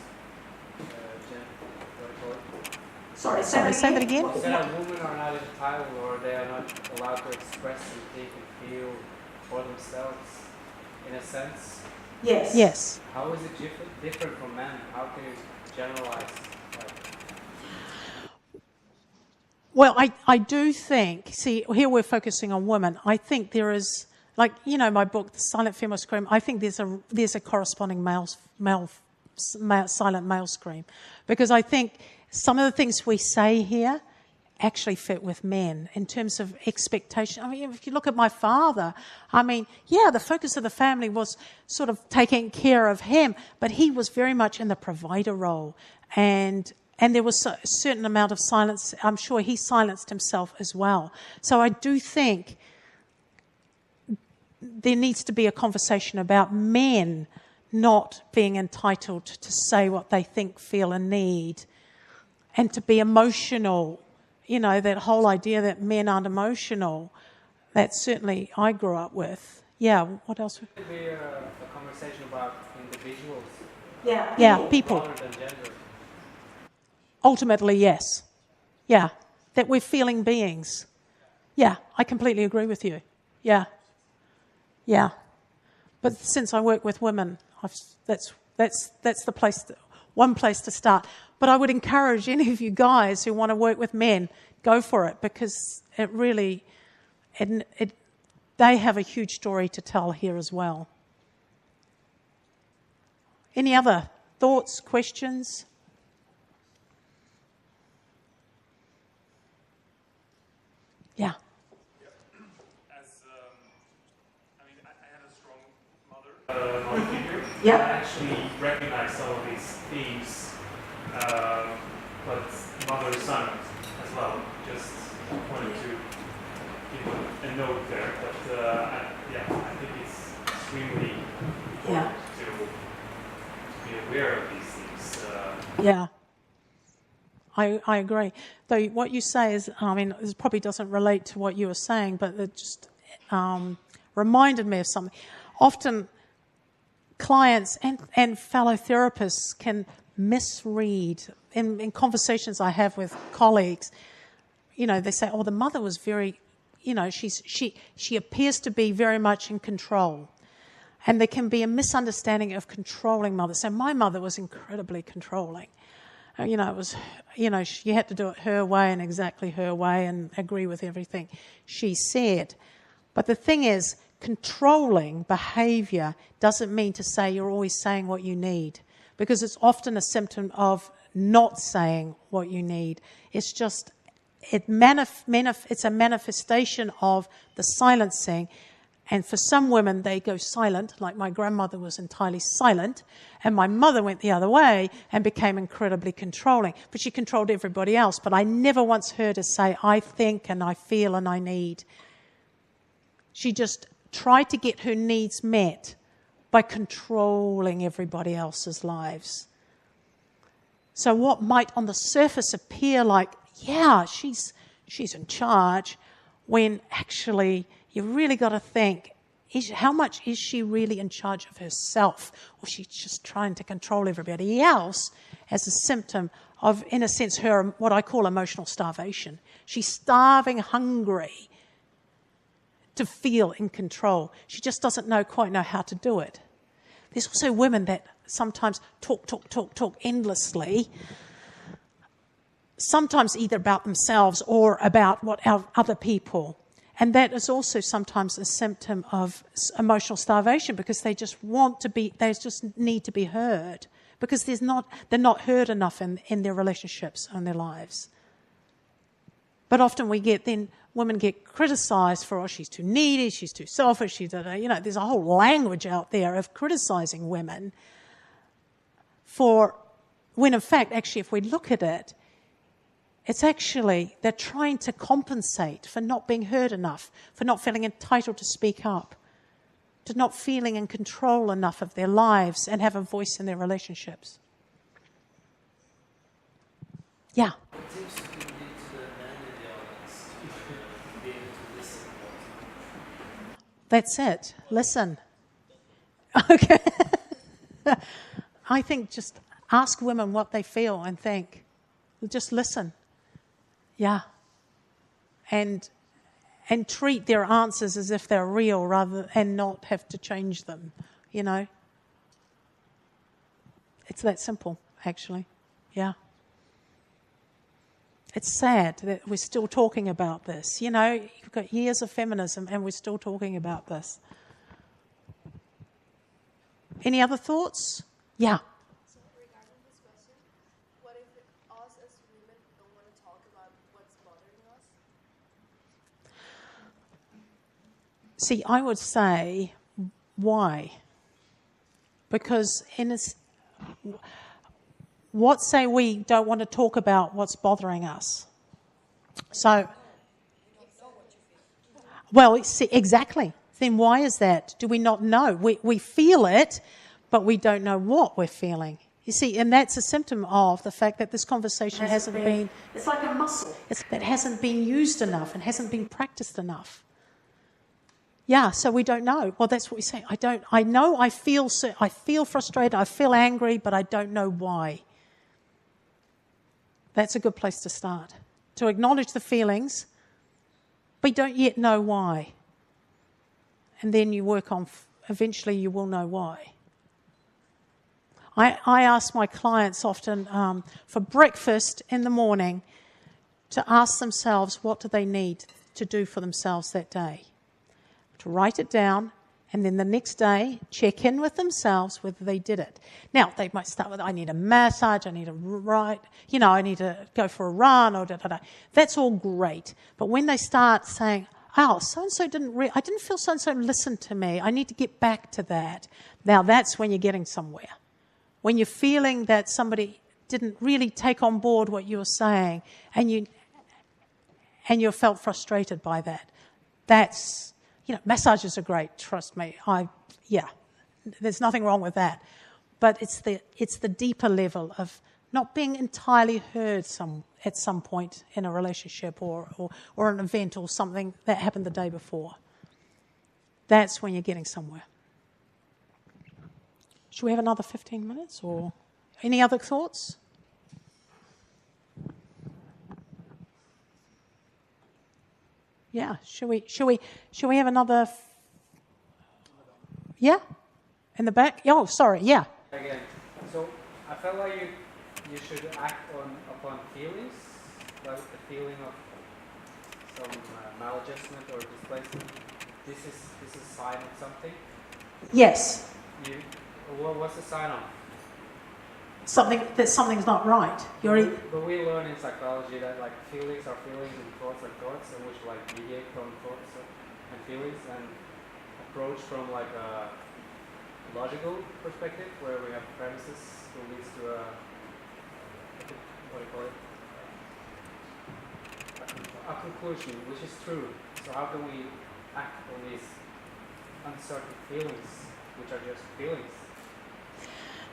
Speaker 2: Sorry, say that again.
Speaker 4: You said that women are not entitled, or they are not allowed to express and think and feel for themselves, in a sense.
Speaker 2: Yes. Yes.
Speaker 4: How is it different from men? How can you generalize that?
Speaker 2: Well, I do think, here we're focusing on women. I think there is, my book, The Silent Female Scream, I think there's a corresponding silent male scream. Because I think some of the things we say here actually fit with men in terms of expectation. I mean, if you look at my father, the focus of the family was sort of taking care of him, but he was very much in the provider role. And there was a certain amount of silence. I'm sure he silenced himself as well. So I do think there needs to be a conversation about men not being entitled to say what they think, feel and need, and to be emotional. That whole idea that men aren't emotional, that certainly I grew up with. Yeah, what else?
Speaker 4: It could be a conversation about individuals.
Speaker 2: Yeah, people.
Speaker 4: Rather than gender.
Speaker 2: Ultimately, yes. Yeah, that we're feeling beings. Yeah, I completely agree with you. Yeah. But since I work with women, that's the place, one place to start. But I would encourage any of you guys who want to work with men, go for it, because it really, they have a huge story to tell here as well. Any other thoughts, questions? Yeah.
Speaker 1: I had a strong mother figure.
Speaker 2: Yeah.
Speaker 1: I actually recognize some of these themes, but mother-son as well. Just wanted to give a note there. But I think it's extremely important to be aware of these things.
Speaker 2: Yeah. I agree. Though what you say is, I mean, this probably doesn't relate to what you were saying, but it just reminded me of something. Often clients and fellow therapists can misread, in conversations I have with colleagues, you know, they say, oh, the mother was very, you know, she appears to be very much in control. And there can be a misunderstanding of controlling mothers. So my mother was incredibly controlling. You know, it was, you know, she had to do it her way and exactly her way and agree with everything she said. But the thing is, controlling behaviour doesn't mean to say you're always saying what you need, because it's often a symptom of not saying what you need. It's just, it's a manifestation of the silencing. And for some women, they go silent, like my grandmother was entirely silent, and my mother went the other way and became incredibly controlling. But she controlled everybody else. But I never once heard her say, I think and I feel and I need. She just tried to get her needs met by controlling everybody else's lives. So what might on the surface appear like, yeah, she's in charge, when actually you really got to think, how much is she really in charge of herself? Or she's just trying to control everybody else as a symptom of, in a sense, her, what I call emotional starvation. She's starving, hungry to feel in control. She just doesn't quite know how to do it. There's also women that sometimes talk endlessly, sometimes either about themselves or about other people. And that is also sometimes a symptom of emotional starvation, because they just need to be heard, because they're not heard enough in their relationships and their lives. But often women get criticised for, oh, she's too needy, she's too selfish, there's a whole language out there of criticising women for, when in fact, actually, if we look at it, it's actually, they're trying to compensate for not being heard enough, for not feeling entitled to speak up, to not feeling in control enough of their lives and have a voice in their relationships. Yeah.
Speaker 5: What tips would you give to the men in the audience to be able to listen more?
Speaker 2: That's it. Listen. Okay. I think just ask women what they feel and think. Just listen. Yeah. And treat their answers as if they're real and not have to change them, you know. It's that simple, actually. Yeah. It's sad that we're still talking about this. You know, you've got years of feminism and we're still talking about this. Any other thoughts? Yeah.
Speaker 3: So regarding this question, what if us as women don't want to talk about what's bothering us?
Speaker 2: See, I would say, why? Because what say we don't want to talk about what's bothering us? So, well, see, exactly. Then why is that? Do we not know? We feel it, but we don't know what we're feeling. You see, and that's a symptom of the fact that this conversation hasn't been, it's like a muscle. That hasn't been used enough and hasn't been practiced enough. Yeah, so we don't know. Well, that's what we say. I feel frustrated, I feel angry, but I don't know why. That's a good place to start. To acknowledge the feelings, but you don't yet know why. And then you work on, eventually you will know why. I ask my clients often for breakfast in the morning to ask themselves what do they need to do for themselves that day. To write it down, and then the next day check in with themselves whether they did it. Now, they might start with, I need a massage, I need to write, I need to go for a run, or da-da-da. That's all great. But when they start saying, oh, so-and-so I didn't feel so-and-so listened to me, I need to get back to that. Now, that's when you're getting somewhere. When you're feeling that somebody didn't really take on board what you were saying, and you felt frustrated by that, that's, massages are great, trust me. There's nothing wrong with that. But it's the deeper level of not being entirely heard at some point in a relationship or an event or something that happened the day before. That's when you're getting somewhere. Should we have another 15 minutes or any other thoughts? Yeah, should we have another? Yeah, in the back. Oh, sorry. Yeah.
Speaker 4: Again, so I felt like you should act upon feelings, like the feeling of some maladjustment or displacement. This is a sign of something.
Speaker 2: Yes.
Speaker 4: What's the sign of?
Speaker 2: Something's not right.
Speaker 4: But we learn in psychology that like feelings are feelings and thoughts are thoughts, and which like mediate from thoughts and feelings, and approach from like a logical perspective where we have premises that leads to a conclusion, which is true. So how can we act on these uncertain feelings, which are just feelings?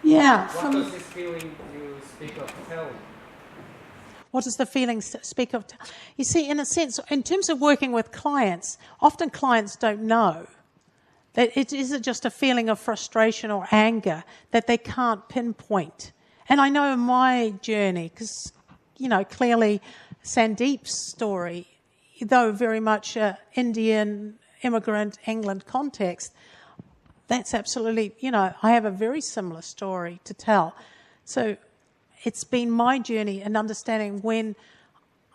Speaker 2: Yeah.
Speaker 4: What does this feeling you speak of tell?
Speaker 2: What does the feeling speak of? You see, in a sense, in terms of working with clients, often clients don't know that it isn't just a feeling of frustration or anger that they can't pinpoint. And I know in my journey, because, clearly Sandeep's story, though very much Indian immigrant England context, that's absolutely, I have a very similar story to tell. So it's been my journey in understanding when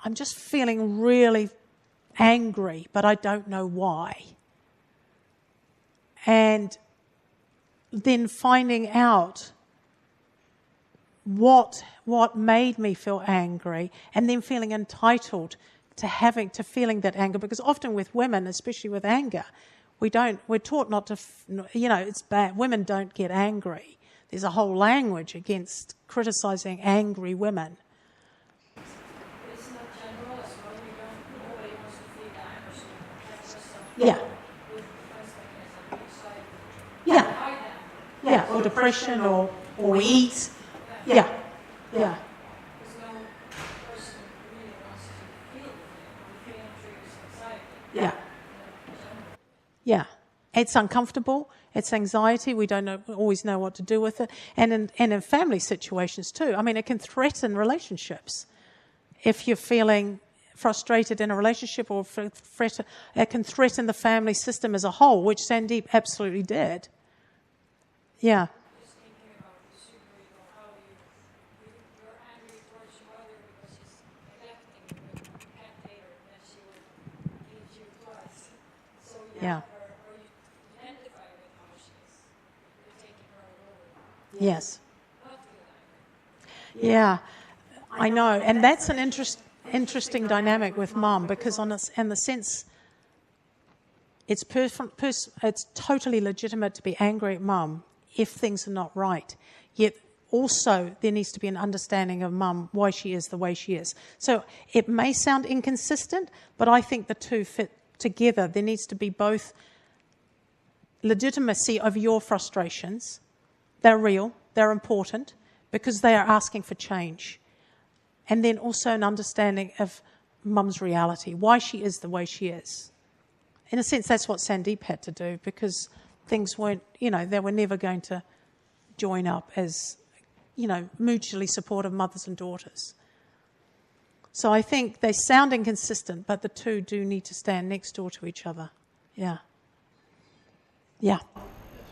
Speaker 2: I'm just feeling really angry, but I don't know why. And then finding out what made me feel angry, and then feeling entitled to feeling that anger, because often with women, especially with anger, we're taught not to, it's bad. Women don't get angry. There's a whole language against criticizing angry women.
Speaker 6: It's not general as well. Nobody wants to feel anger, so that's just some
Speaker 2: Yeah.
Speaker 6: with defense mechanism inside.
Speaker 2: Yeah.
Speaker 6: Hide that.
Speaker 2: Yeah, or depression, or eat. Yeah.
Speaker 6: Because no person really wants to feel it. Feeling triggers anxiety.
Speaker 2: Yeah. Yeah, it's uncomfortable, it's anxiety, we don't always know what to do with it, and in family situations too. I mean, it can threaten relationships. If you're feeling frustrated in a relationship, or it can threaten the family system as a whole, which Sandeep absolutely did. Yeah.
Speaker 6: Just thinking about the superego, how you're angry towards your mother because she's neglecting you, but you can't hate her, and then she will leave you twice. So you
Speaker 2: Yeah.
Speaker 6: have her, or you identify with how she is. You're taking her over.
Speaker 2: Yes.
Speaker 6: Not feel angry.
Speaker 2: Yeah, I know, and that's an interesting dynamic with mum, because in the sense, it's totally legitimate to be angry at mum if things are not right. Yet also there needs to be an understanding of mum why she is the way she is. So it may sound inconsistent, but I think the two fit together. There needs to be both legitimacy of your frustrations. They're real, they're important, because they are asking for change. And then also an understanding of mum's reality, why she is the way she is. In a sense, that's what Sandeep had to do, because things weren't, they were never going to join up as, mutually supportive mothers and daughters. So I think they sound inconsistent, but the two do need to stand next door to each other. Yeah. Yeah.
Speaker 7: So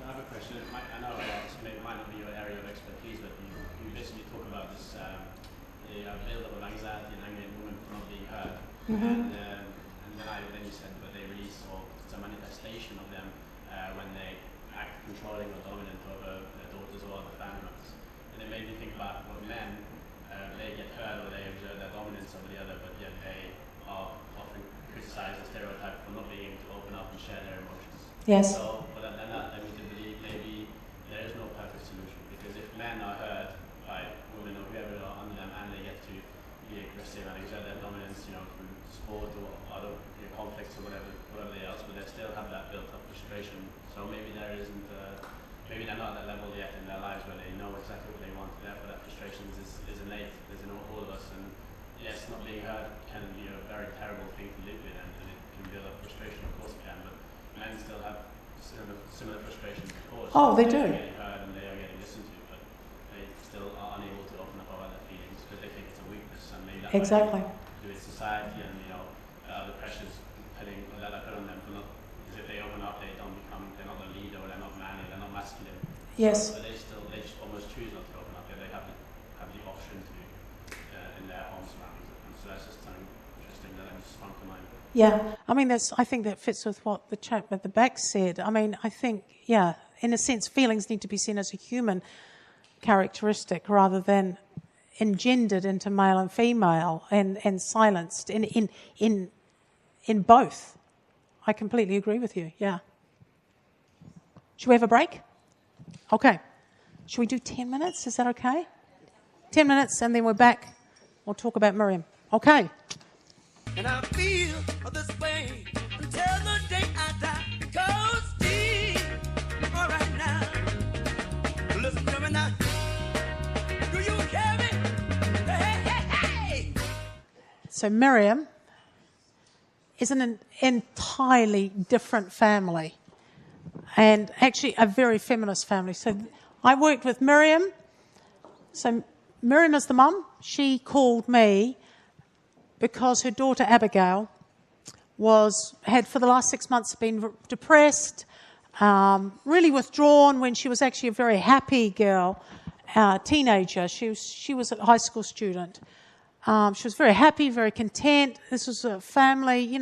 Speaker 7: I have a question. I know it might not be your area of expertise, but you basically talk about this build-up of anxiety and anger in women for not being heard.
Speaker 2: Mm-hmm.
Speaker 7: And then you said that they release, or it's a manifestation of them when they act controlling or dominant over their daughters or other family members. And it made me think about what men, they get heard or they exert their dominance over the other, but yet they are often criticized and stereotyped for not being able to open up and share their emotions.
Speaker 2: Yes.
Speaker 7: So, but then that led me to believe maybe there is no perfect solution, because if men are heard by women or whoever are under them, and they get to, be aggressive and exert their dominance, through sport or other conflicts or whatever else, but they still have that built-up frustration. So maybe there isn't, maybe they're not at that level yet in their lives where they know exactly what they want. Therefore, that frustration is innate. There's in all of us, and yes, not being heard can be a very terrible thing to live with, and it can build up frustration. Of course, it can, but men still have similar frustrations, of course.
Speaker 2: Oh, they do.
Speaker 7: They are getting heard and they are getting listened to, but they still are unable to open up about their feelings because they think it's a weakness, and maybe that's
Speaker 2: Exactly.
Speaker 7: do with society and the pressures that are put on them for not, because if they open up, they're not a leader, or they're not manly, they're not masculine.
Speaker 2: Yes.
Speaker 7: But they just almost choose not to open up. They have the option to in their home surroundings. And so that's just something interesting that just sprung to mind.
Speaker 2: Yeah, I mean, I think that fits with what the chap at the back said. I mean, I think, yeah, in a sense, feelings need to be seen as a human characteristic rather than engendered into male and female and silenced in both. I completely agree with you, yeah. Should we have a break? Okay. Should we do 10 minutes? Is that okay? 10 minutes and then we're back. We'll talk about Miriam. Okay.
Speaker 8: And I feel this way until the day I die. Because deep, all right now. Listen to me now. Do you hear me? Hey, hey, hey!
Speaker 2: So Miriam is an entirely different family, and actually a very feminist family. So I worked with Miriam. So Miriam is the mum. She called me because her daughter Abigail had for the last 6 months been depressed, really withdrawn when she was actually a very happy girl, teenager. She was a high school student. She was very happy, very content. This was a family,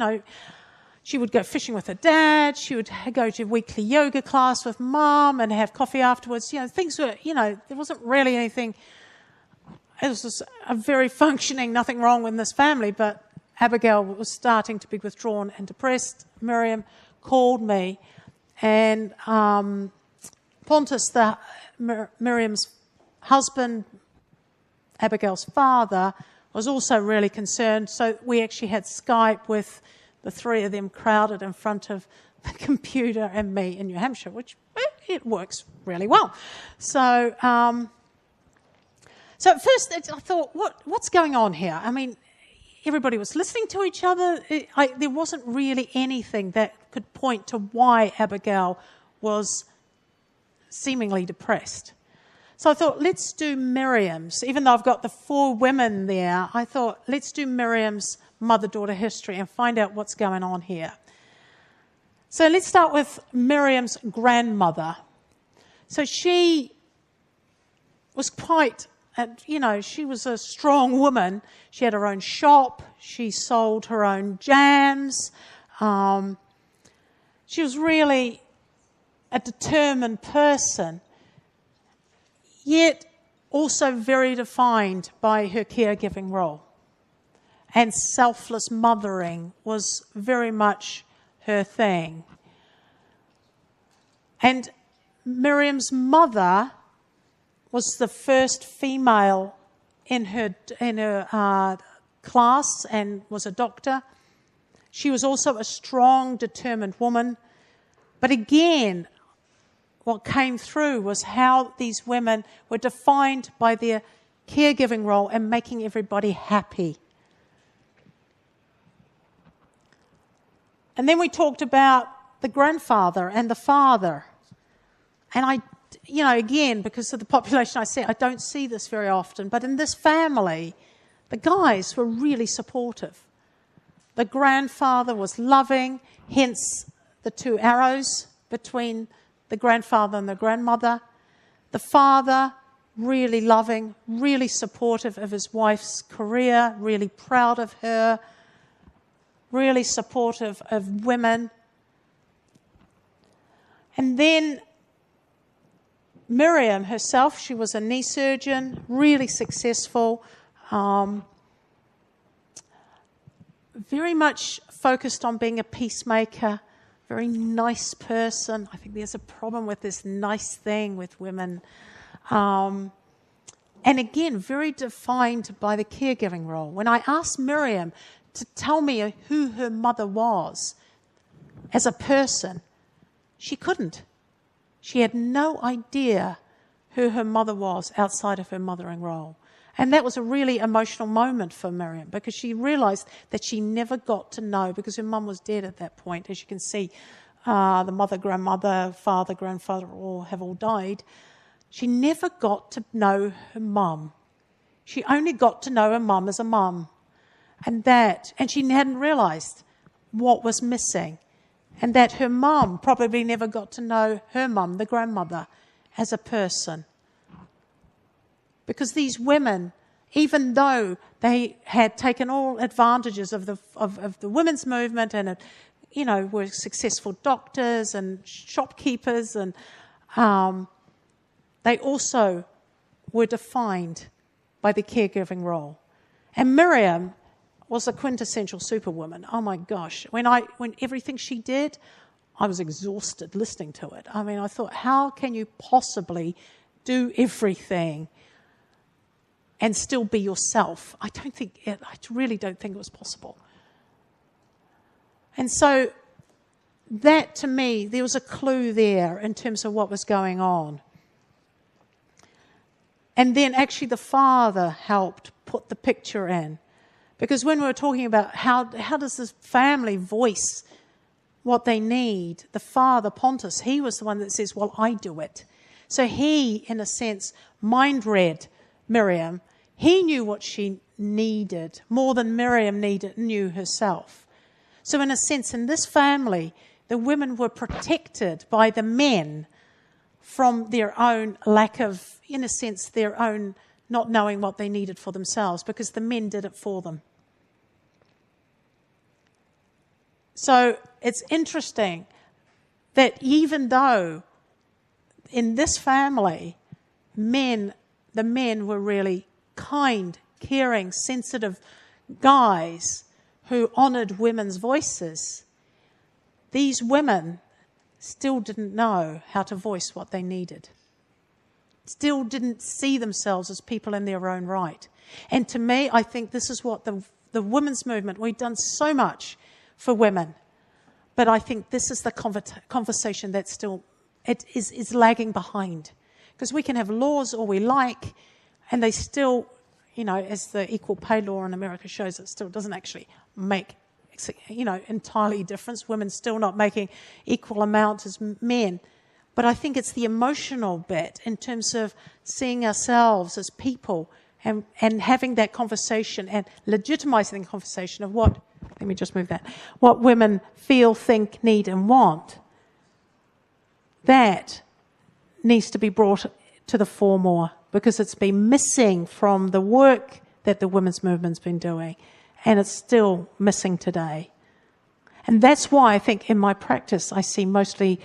Speaker 2: she would go fishing with her dad. She would go to weekly yoga class with mum and have coffee afterwards. Things were, there wasn't really anything. It was just a very functioning, nothing wrong with this family, but Abigail was starting to be withdrawn and depressed. Miriam called me, and Pontus, Miriam's husband, Abigail's father, was also really concerned. So we actually had Skype with the three of them crowded in front of the computer and me in New Hampshire, which it works really well. So so at first I thought, what's going on here? I mean, everybody was listening to each other. There wasn't really anything that could point to why Abigail was seemingly depressed. So I thought, let's do Miriam's. Even though I've got the 4 women there, I thought, let's do Miriam's mother-daughter history and find out what's going on here. So let's start with Miriam's grandmother. So she was quite, she was a strong woman. She had her own shop. She sold her own jams. She was really a determined person, yet also very defined by her caregiving role. And selfless mothering was very much her thing. And Miriam's mother was the first female in her class and was a doctor. She was also a strong, determined woman. But again, what came through was how these women were defined by their caregiving role and making everybody happy. And then we talked about the grandfather and the father. And again, because of the population I don't see this very often, but in this family, the guys were really supportive. The grandfather was loving, hence the 2 arrows between the grandfather and the grandmother. The father, really loving, really supportive of his wife's career, really proud of her, really supportive of women. And then Miriam herself, she was a knee surgeon, really successful, very much focused on being a peacemaker, very nice person. I think there's a problem with this nice thing with women. And And again, very defined by the caregiving role. When I asked Miriam to tell me who her mother was as a person, she couldn't. She had no idea who her mother was outside of her mothering role. And that was a really emotional moment for Miriam, because she realised that she never got to know, because her mum was dead at that point. As you can see, the mother, grandmother, father, grandfather have all died. She never got to know her mum. She only got to know her mum as a mum. And she hadn't realised what was missing. And that her mum probably never got to know her mum, the grandmother, as a person. Because these women, even though they had taken all advantages of the women's movement and, were successful doctors and shopkeepers, and they also were defined by the caregiving role. And Miriam was a quintessential superwoman. Oh my gosh. When everything she did, I was exhausted listening to it. I mean, I thought, how can you possibly do everything and still be yourself? I really don't think it was possible. And so that, to me, there was a clue there in terms of what was going on. And then actually the father helped put the picture in. Because when we were talking about how does this family voice what they need, the father, Pontus, he was the one that says, well, I do it. So he, in a sense, mind-read Miriam. He knew what she needed more than Miriam knew herself. So in a sense, in this family, the women were protected by the men from their own lack of, in a sense, their own not knowing what they needed for themselves, because the men did it for them. So it's interesting that even though in this family, the men were really kind, caring, sensitive guys who honoured women's voices, these women still didn't know how to voice what they needed. Still didn't see themselves as people in their own right. And to me, I think this is what the women's movement, we've done so much for women, but I think this is the conversation that still is lagging behind. Because we can have laws all we like, and they still, as the equal pay law in America shows, it still doesn't actually make, entirely difference. Women still not making equal amount as men. But I think it's the emotional bit in terms of seeing ourselves as people and having that conversation and legitimising the conversation of what women feel, think, need and want. That needs to be brought to the fore more, because it's been missing from the work that the women's movement's been doing, and it's still missing today. And that's why I think in my practice I see mostly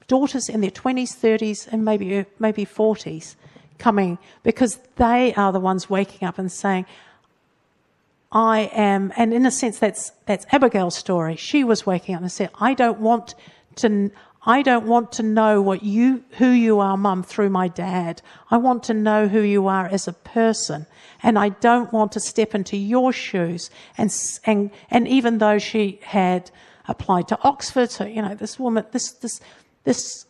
Speaker 2: daughters in their 20s, 30s, and maybe 40s coming, because they are the ones waking up and saying, I am, and in a sense that's Abigail's story. She was waking up and said, I don't want to know who you are, Mum, through my dad. I want to know who you are as a person, and I don't want to step into your shoes. And even though she had applied to Oxford, so this woman, this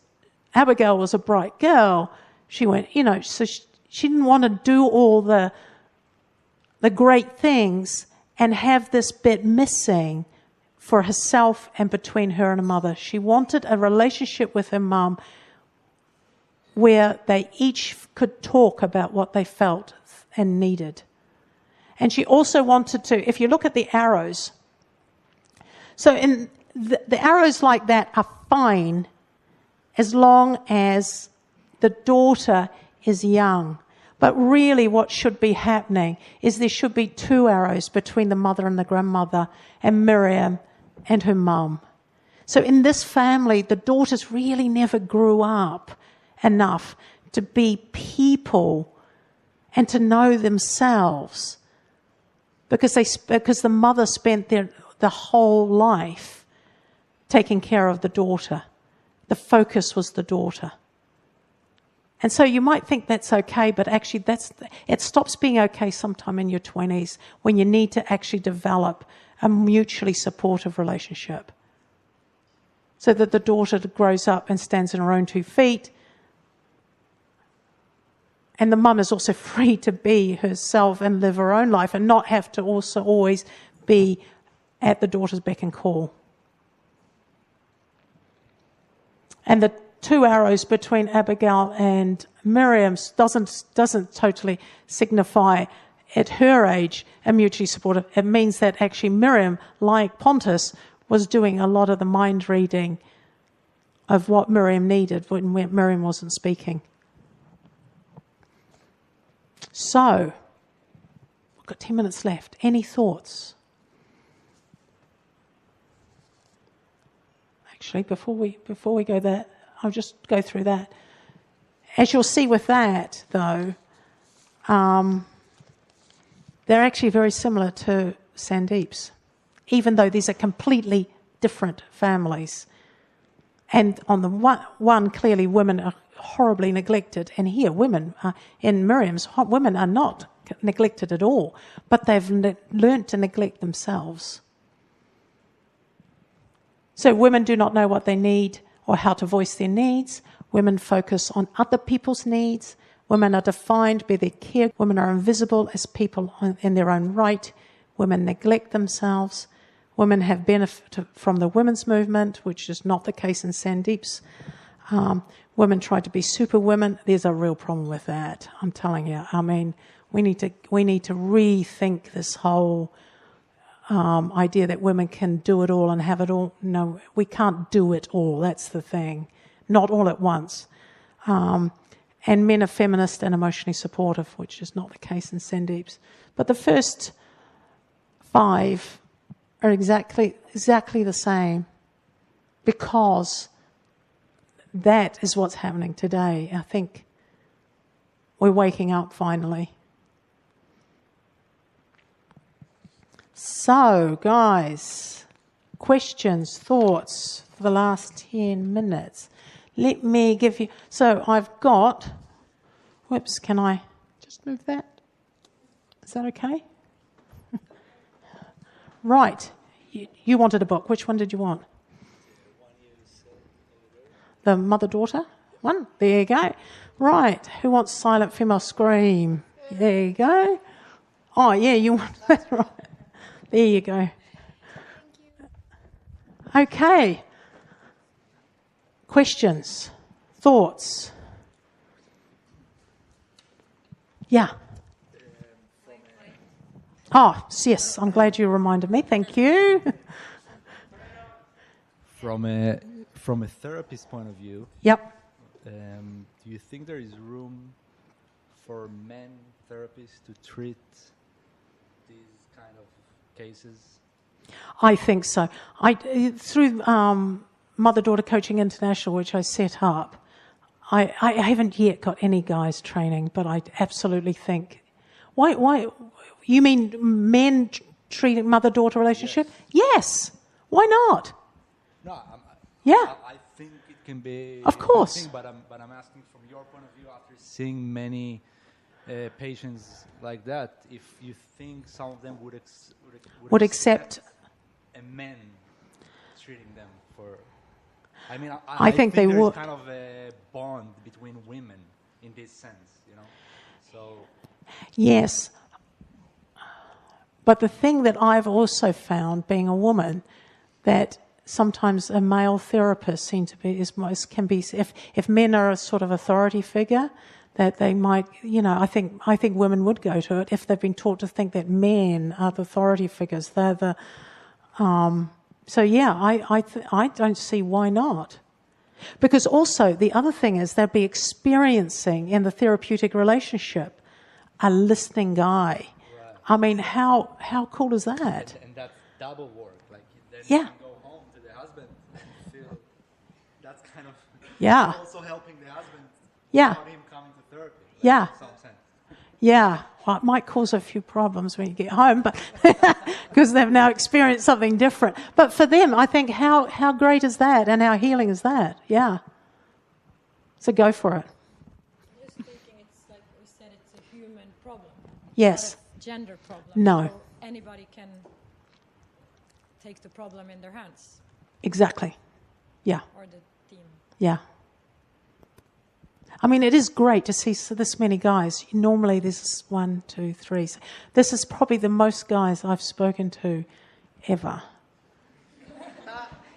Speaker 2: Abigail was a bright girl. She went, so she didn't want to do all the great things and have this bit missing for herself and between her and her mother. She wanted a relationship with her mum where they each could talk about what they felt and needed. And she also wanted to, if you look at the arrows, so in the arrows like that are fine as long as the daughter is young. But really what should be happening is there should be 2 arrows between the mother and the grandmother and Miriam and her mum. So in this family, the daughters really never grew up enough to be people and to know themselves, because the mother spent the whole life taking care of the daughter. The focus was the daughter. And so you might think that's okay, but actually it stops being okay sometime in your 20s when you need to actually develop a mutually supportive relationship. So that the daughter grows up and stands on her own 2 feet. And the mum is also free to be herself and live her own life and not have to also always be at the daughter's beck and call. And the 2 arrows between Abigail and Miriam doesn't totally signify at her age a mutually supportive. It means that actually Miriam, like Pontus, was doing a lot of the mind reading of what Miriam needed when Miriam wasn't speaking. So, we've got 10 minutes left. Any thoughts? Actually, before we go there, I'll just go through that. As you'll see with that, though, they're actually very similar to Sandeep's, even though these are completely different families. And on the one clearly women are horribly neglected, and here women in Miriam's, women are not neglected at all, but they've learnt to neglect themselves. So women do not know what they need or how to voice their needs. Women focus on other people's needs. Women are defined by their care. Women are invisible as people in their own right. Women neglect themselves. Women have benefited from the women's movement, which is not the case in Sandeep's. Women try to be super women. There's a real problem with that, I'm telling you. I mean, we need to rethink this whole idea that women can do it all and have it all. No, we can't do it all. That's the thing. Not all at once. And men are feminist and emotionally supportive, which is not the case in Sandeep's. But the first 5 are exactly the same, because that is what's happening today. I think we're waking up finally. So, guys, questions, thoughts for the last 10 minutes. Let me give you... So I've got... Whoops, can I just move that? Is that okay? Right. You wanted a book. Which one did you want? The mother-daughter one? There you go. Right. Who wants Silent Female Scream? There you go. Oh, yeah, you want that, right. There you go. Okay. Questions? Thoughts? Yeah. Oh, yes, I'm glad you reminded me. Thank you.
Speaker 9: From a therapist point of view,
Speaker 2: Yep.
Speaker 9: Do you think there is room for men therapists to treat these kind of cases?
Speaker 2: I think so. Through Mother-Daughter Coaching International, which I set up, I haven't yet got any guys training, but I absolutely think... Why? You mean men treating mother-daughter relationship? Yes. Why not?
Speaker 9: No,
Speaker 2: Yeah.
Speaker 9: I think it can be...
Speaker 2: Of course.
Speaker 9: Thing, but I'm asking from your point of view, after seeing many patients like that, if you think some of them would
Speaker 2: accept
Speaker 9: a man treating them for... I mean,
Speaker 2: I think they would.
Speaker 9: There's kind of a bond between women in this sense, you know? So...
Speaker 2: Yes. But the thing that I've also found, being a woman, that sometimes a male therapist can be if men are a sort of authority figure, that they might, I think women would go to it if they've been taught to think that men are the authority figures. They're the so yeah, I don't see why not. Because also the other thing is they'll be experiencing in the therapeutic relationship a listening guy. Right. I mean, how cool is that?
Speaker 9: And that's double work. Like then
Speaker 2: yeah.
Speaker 9: You can go home to the husband and feel that's kind of also helping the husband without him coming to therapy. Like,
Speaker 2: yeah.
Speaker 9: In some sense.
Speaker 2: Yeah. Well, it might cause a few problems when you get home, but because they've now experienced something different. But for them, I think how great is that and how healing is that? Yeah. So go for it.
Speaker 6: human problem.
Speaker 2: Yes.
Speaker 6: Not a gender problem.
Speaker 2: No.
Speaker 6: So anybody can take the problem in their hands,
Speaker 2: Exactly. Yeah.
Speaker 6: or the team.
Speaker 2: Yeah. I mean, it is great to see this many guys. Normally there's 1, 2, 3. This is probably the most guys I've spoken to ever.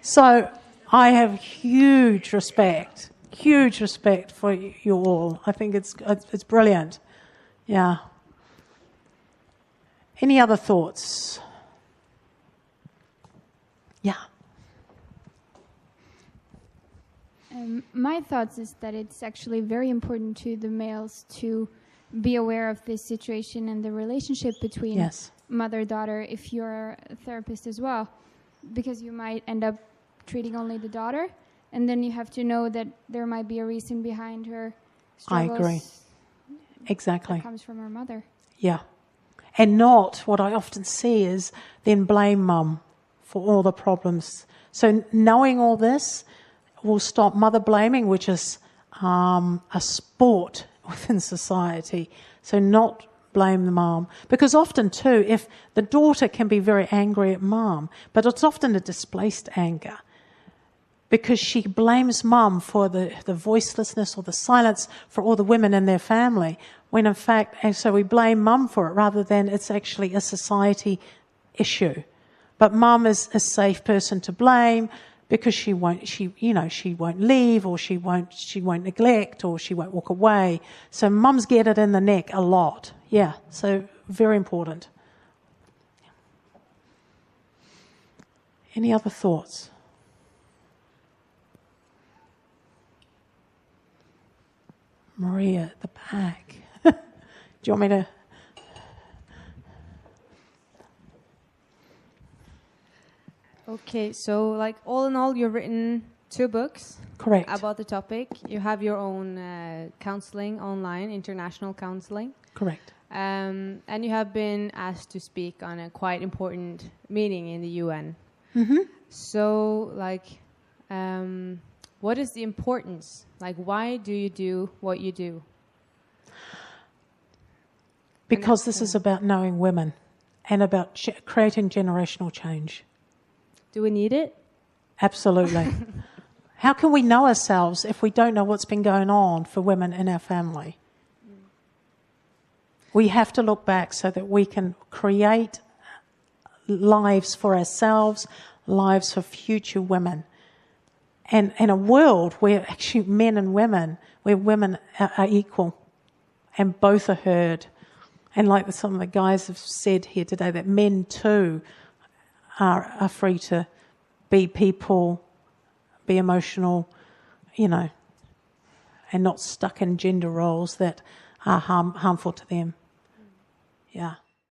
Speaker 2: So I have huge respect for you all. I think it's brilliant. Yeah. Any other thoughts? Yeah.
Speaker 10: My thoughts is that it's actually very important to the males to be aware of this situation and the relationship between mother-daughter if you're a therapist as well, because you might end up treating only the daughter, and then you have to know that there might be a reason behind her struggles.
Speaker 2: I agree. Exactly.
Speaker 10: That comes from her mother.
Speaker 2: Yeah. And not, what I often see is then blame mum for all the problems. So knowing all this will stop mother blaming, which is a sport within society. So not blame the mom. Because often too, if the daughter can be very angry at mom, but it's often a displaced anger, because she blames mum for the voicelessness or the silence for all the women in their family, when in fact, and so we blame mum for it rather than it's actually a society issue. But mum is a safe person to blame because she won't leave, or she won't neglect, or she won't walk away. So mums get it in the neck a lot. Yeah, so very important. Any other thoughts? Maria at the back. Do you want me to?
Speaker 11: Okay, so like all in all, you've written 2 books.
Speaker 2: Correct.
Speaker 11: About the topic. You have your own counseling online, international counseling.
Speaker 2: Correct.
Speaker 11: And you have been asked to speak on a quite important meeting in the UN.
Speaker 2: Mm-hmm.
Speaker 11: So, like, what is the importance? Like, why do you do what you do?
Speaker 2: Because this is about knowing women and about creating generational change.
Speaker 11: Do we need it?
Speaker 2: Absolutely. How can we know ourselves if we don't know what's been going on for women in our family? We have to look back so that we can create lives for ourselves, lives for future women. And in a world where actually men and women, where women are equal and both are heard. And like some of the guys have said here today, that men too are free to be people, be emotional, and not stuck in gender roles that are harmful to them. Yeah.